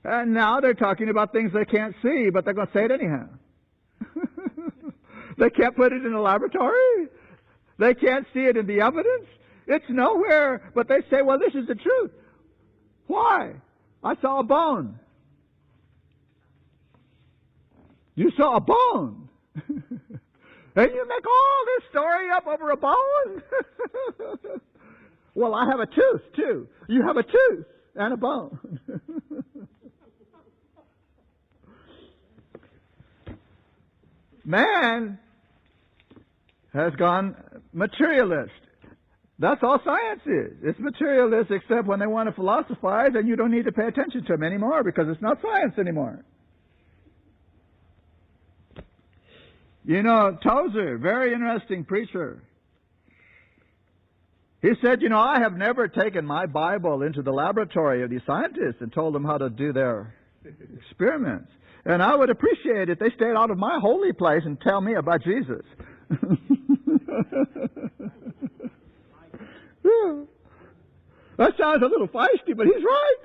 [SPEAKER 1] And now they're talking about things they can't see, but they're going to say it anyhow. They can't put it in a laboratory. They can't see it in the evidence. It's nowhere, but they say, well, this is the truth. Why? I saw a bone. You saw a bone? And you make all this story up over a bone? Well, I have a tooth, too. You have a tooth and a bone. Man has gone materialist. That's all science is. It's materialist, except when they want to philosophize, and you don't need to pay attention to them anymore because it's not science anymore. You know, Tozer, very interesting preacher. He said, you know, I have never taken my Bible into the laboratory of these scientists and told them how to do their experiments. And I would appreciate it if they stayed out of my holy place and tell me about Jesus. Yeah. That sounds a little feisty, but he's right.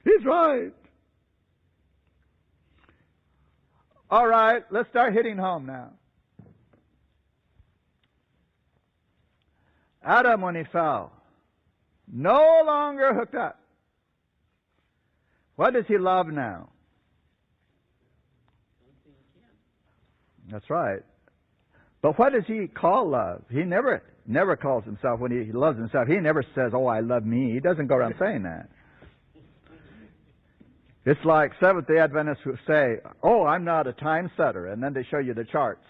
[SPEAKER 1] He's right. All right, let's start hitting home now. Adam, when he fell, no longer hooked up. What does he love now? That's right. But what does he call love? He never calls himself, when he loves himself, he never says, oh, I love me. He doesn't go around saying that. It's like Seventh-day Adventists who say, oh, I'm not a time setter, and then they show you the charts.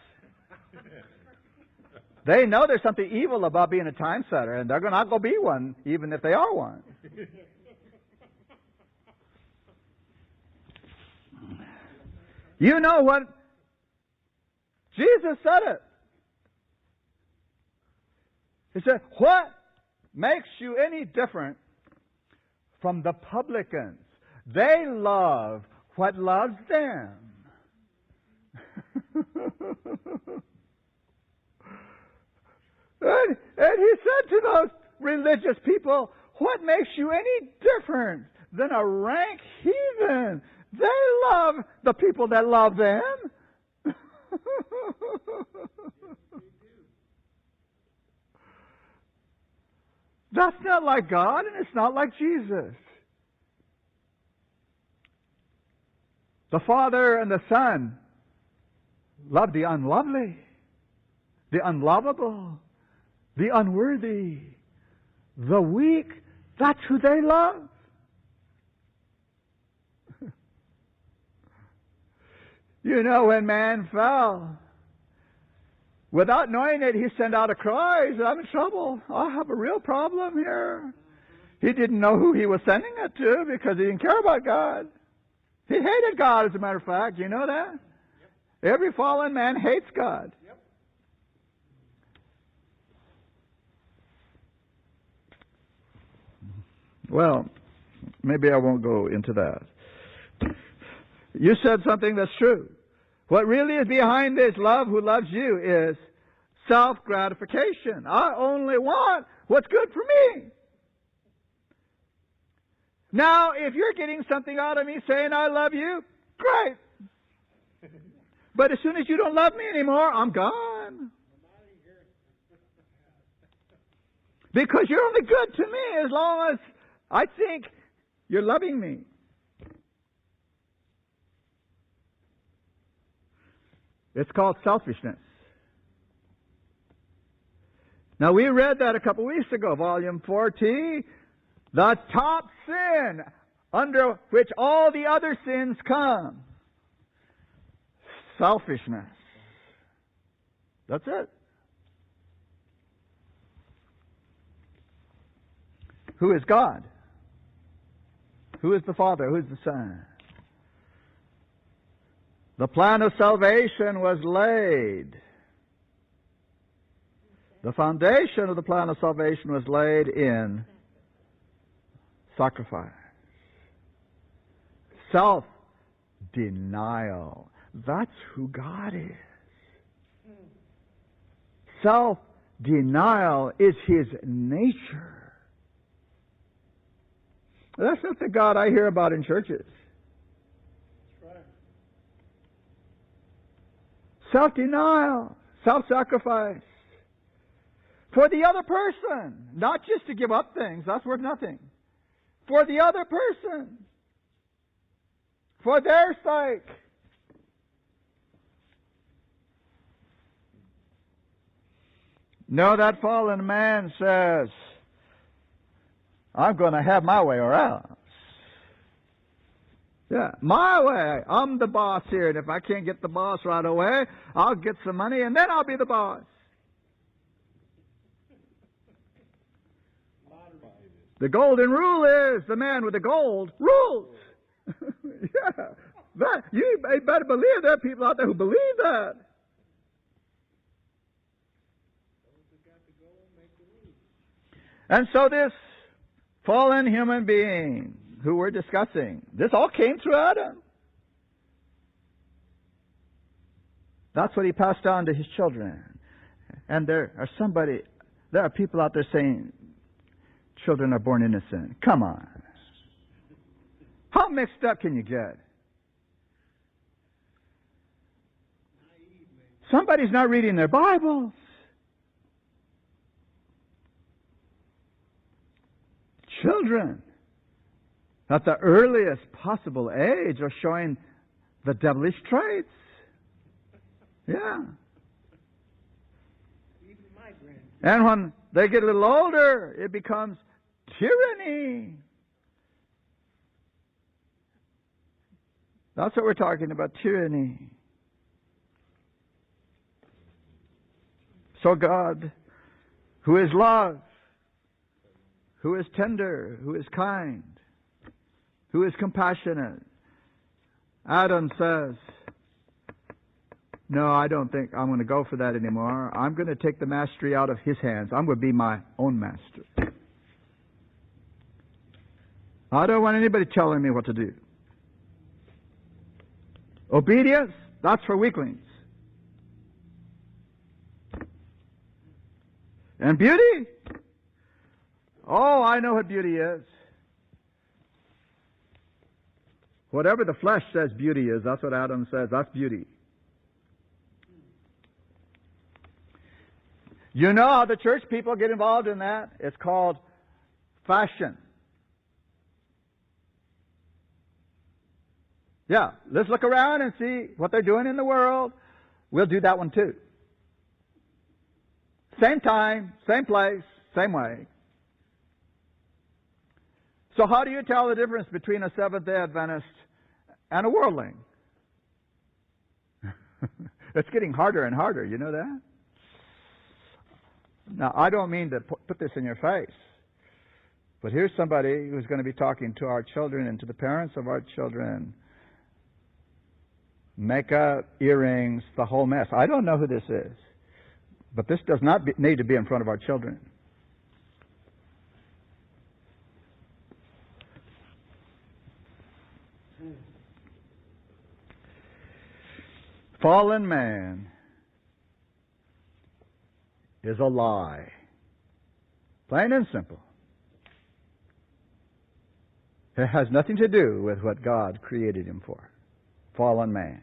[SPEAKER 1] They know there's something evil about being a time setter, and they're not going to be one, even if they are one. You know what? Jesus said it. He said, what makes you any different from the publicans? They love what loves them. And he said to those religious people, what makes you any different than a rank heathen? They love the people that love them. That's not like God, and it's not like Jesus. The Father and the Son love the unlovely, the unlovable, the unworthy, the weak. That's who they love. You know, when man fell, without knowing it, he sent out a cry. He said, I'm in trouble. I have a real problem here. He didn't know who he was sending it to because he didn't care about God. He hated God, as a matter of fact. You know that? Yep. Every fallen man hates God. Yep. Well, maybe I won't go into that. You said something that's true. What really is behind this love who loves you is self-gratification. I only want what's good for me. Now, if you're getting something out of me saying I love you, great. But as soon as you don't love me anymore, I'm gone. Because you're only good to me as long as I think you're loving me. It's called selfishness. Now, we read that a couple weeks ago, Volume 4T. The top sin under which all the other sins come. Selfishness. That's it. Who is God? Who is the Father? Who is the Son? The plan of salvation was laid. The foundation of the plan of salvation was laid in sacrifice. Self-denial. That's who God is. Self-denial is His nature. That's not the God I hear about in churches. Self-denial, self-sacrifice. For the other person, not just to give up things, that's worth nothing. For the other person, for their sake. No, that fallen man says, I'm going to have my way or else. Yeah, my way. I'm the boss here, and if I can't get the boss right away, I'll get some money, and then I'll be the boss. The golden rule is the man with the gold rules. Yeah, you better believe there are people out there who believe that. And so this fallen human being who we're discussing, this all came through Adam. That's what he passed on to his children. And there are people out there saying, children are born innocent. Come on. How mixed up can you get? Somebody's not reading their Bibles. Children at the earliest possible age are showing the devilish traits. Yeah. And when they get a little older, it becomes tyranny. That's what we're talking about, tyranny. So God, who is love, who is tender, who is kind, who is compassionate, Adam says, no, I don't think I'm going to go for that anymore. I'm going to take the mastery out of his hands. I'm going to be my own master. I don't want anybody telling me what to do. Obedience, that's for weaklings. And beauty? Oh, I know what beauty is. Whatever the flesh says beauty is, that's what Adam says. That's beauty. You know how the church people get involved in that? It's called fashion. Yeah, let's look around and see what they're doing in the world. We'll do that one too. Same time, same place, same way. So how do you tell the difference between a Seventh-day Adventist and a worldling? It's getting harder and harder, you know that? Now, I don't mean to put this in your face, but here's somebody who's going to be talking to our children and to the parents of our children. Makeup, earrings, the whole mess. I don't know who this is, but this does not need to be in front of our children. Fallen man is a lie. Plain and simple. It has nothing to do with what God created him for. Fallen man.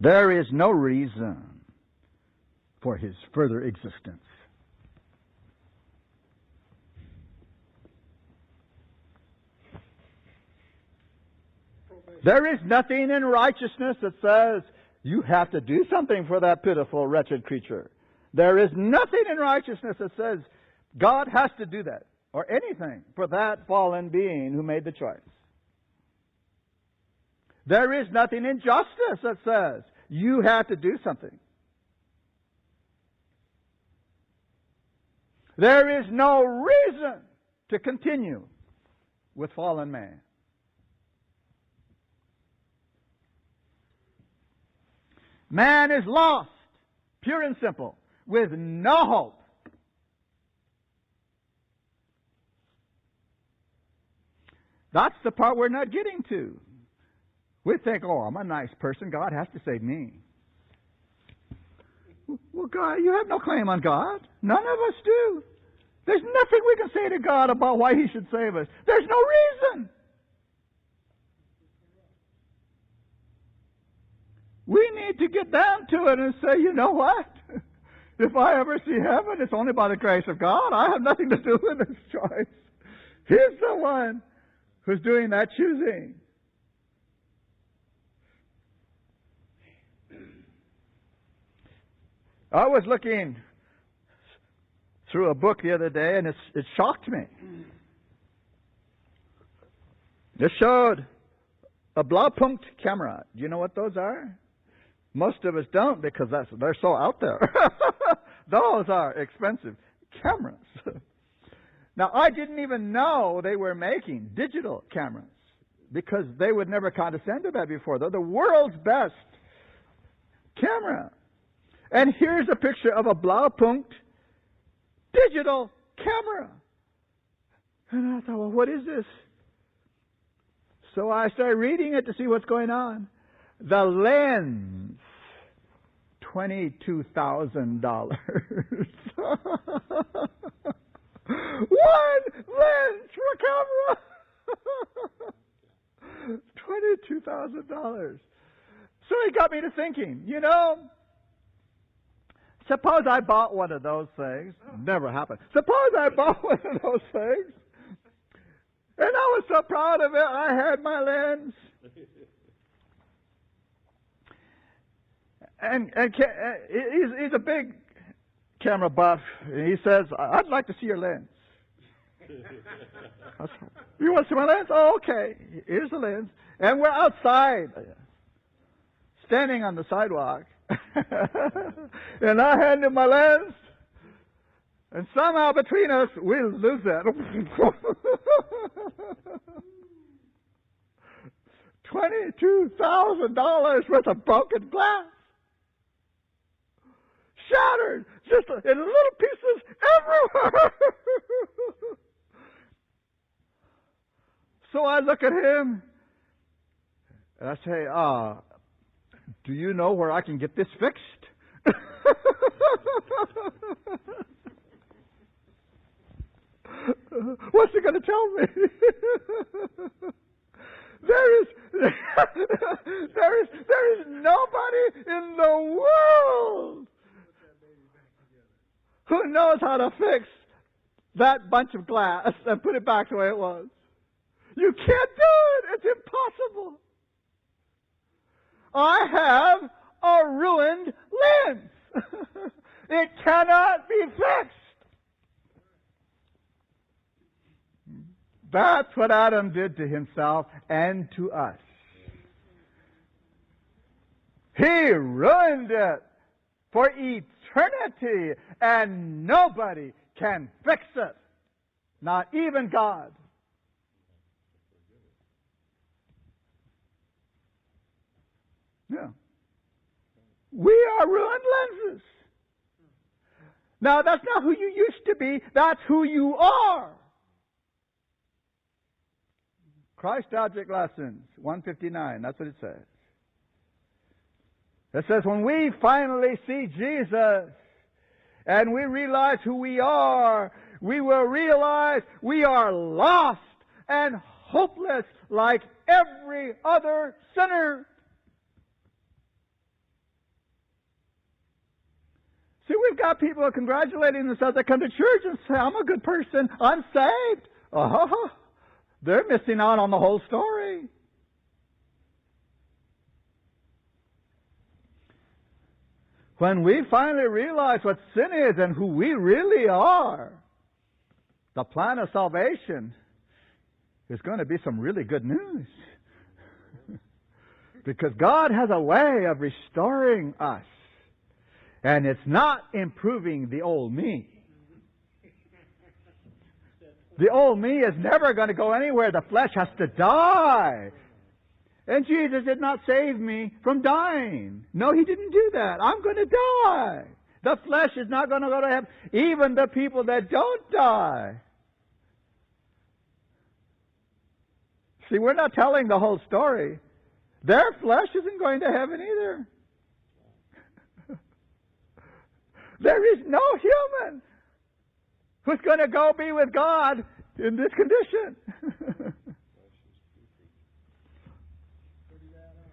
[SPEAKER 1] There is no reason for his further existence. There is nothing in righteousness that says you have to do something for that pitiful, wretched creature. There is nothing in righteousness that says God has to do that or anything for that fallen being who made the choice. There is nothing in justice that says you have to do something. There is no reason to continue with fallen man. Man is lost, pure and simple, with no hope. That's the part we're not getting to. We think, oh, I'm a nice person. God has to save me. Well, God, you have no claim on God. None of us do. There's nothing we can say to God about why He should save us. There's no reason. We need to get down to it and say, you know what? If I ever see heaven, it's only by the grace of God. I have nothing to do with this choice. He's the one who's doing that choosing. I was looking through a book the other day, and it shocked me. It showed a Blaupunkt camera. Do you know what those are? Most of us don't, because they're so out there. Those are expensive cameras. Now, I didn't even know they were making digital cameras, because they would never condescend to that before. They're the world's best camera. And here's a picture of a Blaupunkt digital camera. And I thought, well, what is this? So I started reading it to see what's going on. The lens, $22,000. One lens for a camera. $22,000. So it got me to thinking, suppose I bought one of those things. Never happened. Suppose I bought one of those things. And I was so proud of it. I had my lens. And he's a big camera buff. He says, I'd like to see your lens. You want to see my lens? Oh, okay. Here's the lens. And we're outside, standing on the sidewalk. And I hand him my lens. And somehow between us, we lose that. $22,000 worth of broken glass. Shattered, just in little pieces everywhere. So I look at him, and I say, do you know where I can get this fixed? What's he going to tell me? There is nobody in the world who knows how to fix that bunch of glass and put it back the way it was. You can't do it. It's impossible. I have a ruined lens. It cannot be fixed. That's what Adam did to himself and to us. He ruined it for eternity, and nobody can fix it. Not even God. Yeah. We are ruined lenses. Now, that's not who you used to be. That's who you are. Christ Object Lessons, 159. That's what it says. It says, when we finally see Jesus and we realize who we are, we will realize we are lost and hopeless like every other sinner. See, we've got people congratulating themselves that come to church and say, I'm a good person, I'm saved. Oh, they're missing out on the whole story. When we finally realize what sin is and who we really are, the plan of salvation is going to be some really good news. Because God has a way of restoring us. And it's not improving the old me. The old me is never going to go anywhere. The flesh has to die. And Jesus did not save me from dying. No, He didn't do that. I'm going to die. The flesh is not going to go to heaven. Even the people that don't die. See, we're not telling the whole story. Their flesh isn't going to heaven either. There is no human who's going to go be with God in this condition.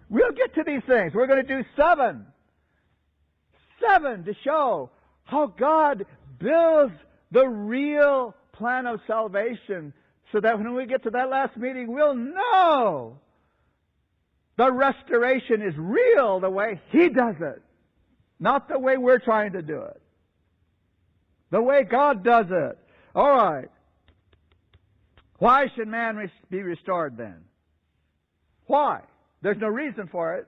[SPEAKER 1] We'll get to these things. We're going to do seven to show how God builds the real plan of salvation, so that when we get to that last meeting, we'll know the restoration is real the way He does it, not the way we're trying to do it. The way God does it. All right. Why should man be restored then? Why? There's no reason for it.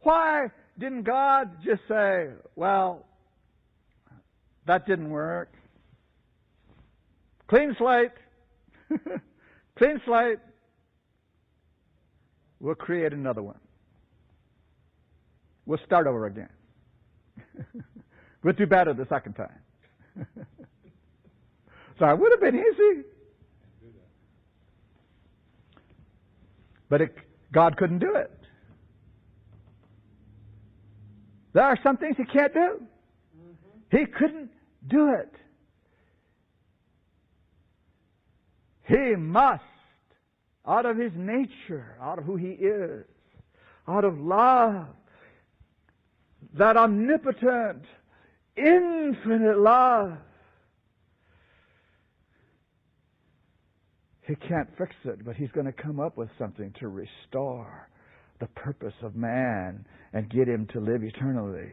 [SPEAKER 1] Why didn't God just say, well, that didn't work. Clean slate. Clean slate. We'll create another one. We'll start over again. We'll do better the second time. So it would have been easy. But God couldn't do it. There are some things He can't do. He couldn't do it. He must, out of His nature, out of who He is, out of love, that omnipotent, infinite love, He can't fix it, but He's going to come up with something to restore the purpose of man and get him to live eternally.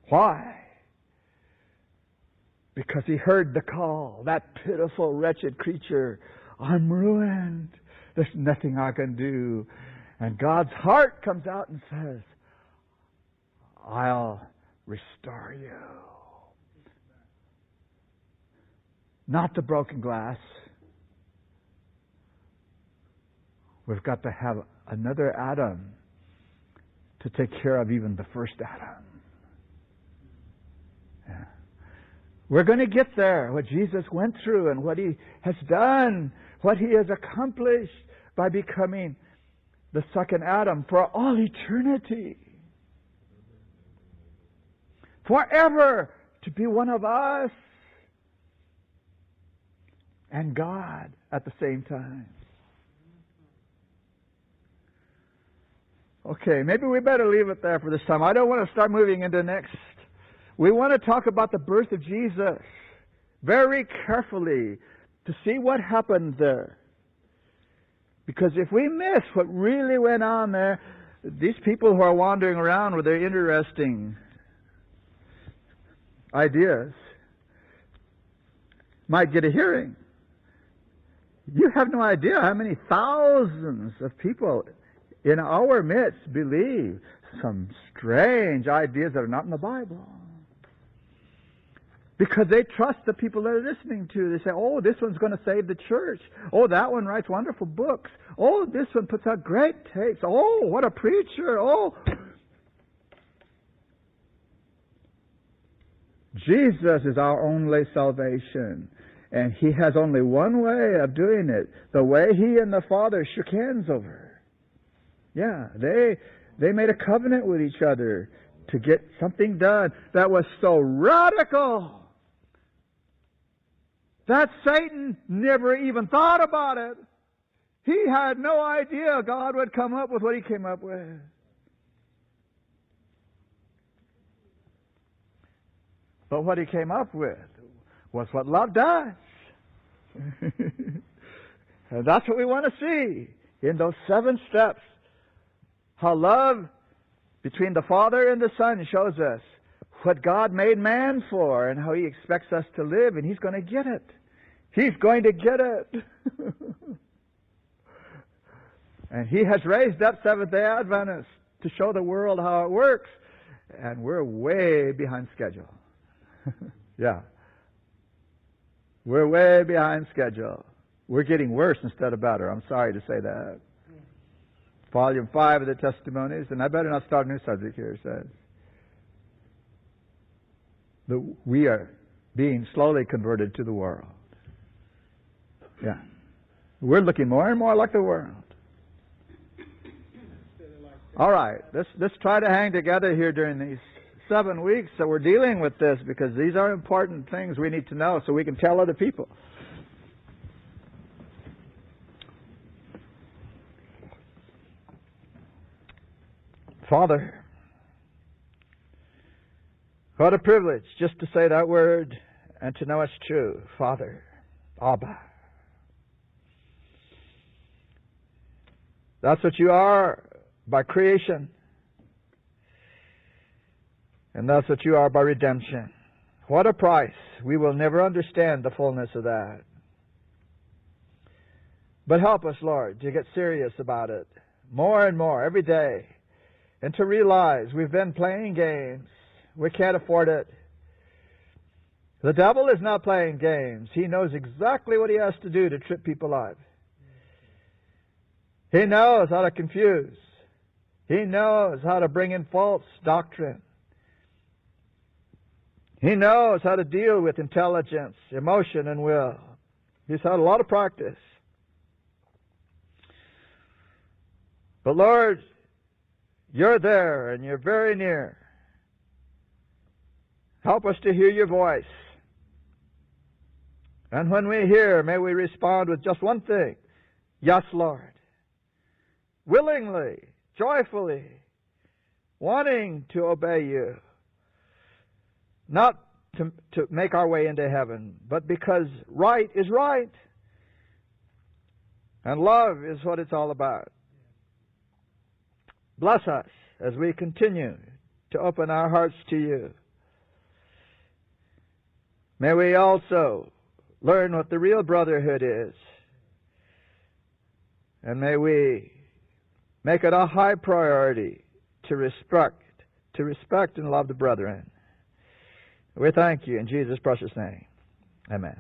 [SPEAKER 1] Why? Because he heard the call, that pitiful, wretched creature, I'm ruined. There's nothing I can do. And God's heart comes out and says, I'll restore you. Not the broken glass. We've got to have another Adam to take care of even the first Adam. Yeah. We're going to get there, what Jesus went through and what He has done, what He has accomplished by becoming the second Adam for all eternity. Forever to be one of us and God at the same time. Okay, maybe we better leave it there for this time. I don't want to start moving into next. We want to talk about the birth of Jesus very carefully to see what happened there. Because if we miss what really went on there, these people who are wandering around with their interesting ideas might get a hearing. You have no idea how many thousands of people in our midst believe some strange ideas that are not in the Bible. Because they trust the people they're listening to. They say, oh, this one's going to save the church. Oh, that one writes wonderful books. Oh, this one puts out great tapes. Oh, what a preacher. Oh. Jesus is our only salvation. And He has only one way of doing it. The way He and the Father shook hands over. Yeah, they made a covenant with each other to get something done that was so radical that Satan never even thought about it. He had no idea God would come up with what He came up with. But what He came up with was what love does. And that's what we want to see in those 7 steps. How love between the Father and the Son shows us what God made man for and how He expects us to live, and He's going to get it. He's going to get it. And He has raised up Seventh-day Adventists to show the world how it works, and we're way behind schedule. Yeah. We're way behind schedule. We're getting worse instead of better. I'm sorry to say that. Volume 5 of the Testimonies, and I better not start a new subject here, says that we are being slowly converted to the world. Yeah. We're looking more and more like the world. All right, let's try to hang together here during these 7 weeks that we're dealing with this, because these are important things we need to know so we can tell other people. Father. What a privilege just to say that word and to know it's true. Father. Abba. That's what you are by creation. And thus that you are by redemption. What a price! We will never understand the fullness of that. But help us, Lord, to get serious about it more and more every day, and to realize we've been playing games. We can't afford it. The devil is not playing games. He knows exactly what he has to do to trip people up. He knows how to confuse. He knows how to bring in false doctrine. He knows how to deal with intelligence, emotion, and will. He's had a lot of practice. But Lord, you're there and you're very near. Help us to hear your voice. And when we hear, may we respond with just one thing. Yes, Lord. Willingly, joyfully, wanting to obey you. Not to make our way into heaven, but because right is right. And love is what it's all about. Bless us as we continue to open our hearts to you. May we also learn what the real brotherhood is. And may we make it a high priority to respect and love the brethren. We thank you in Jesus' precious name. Amen.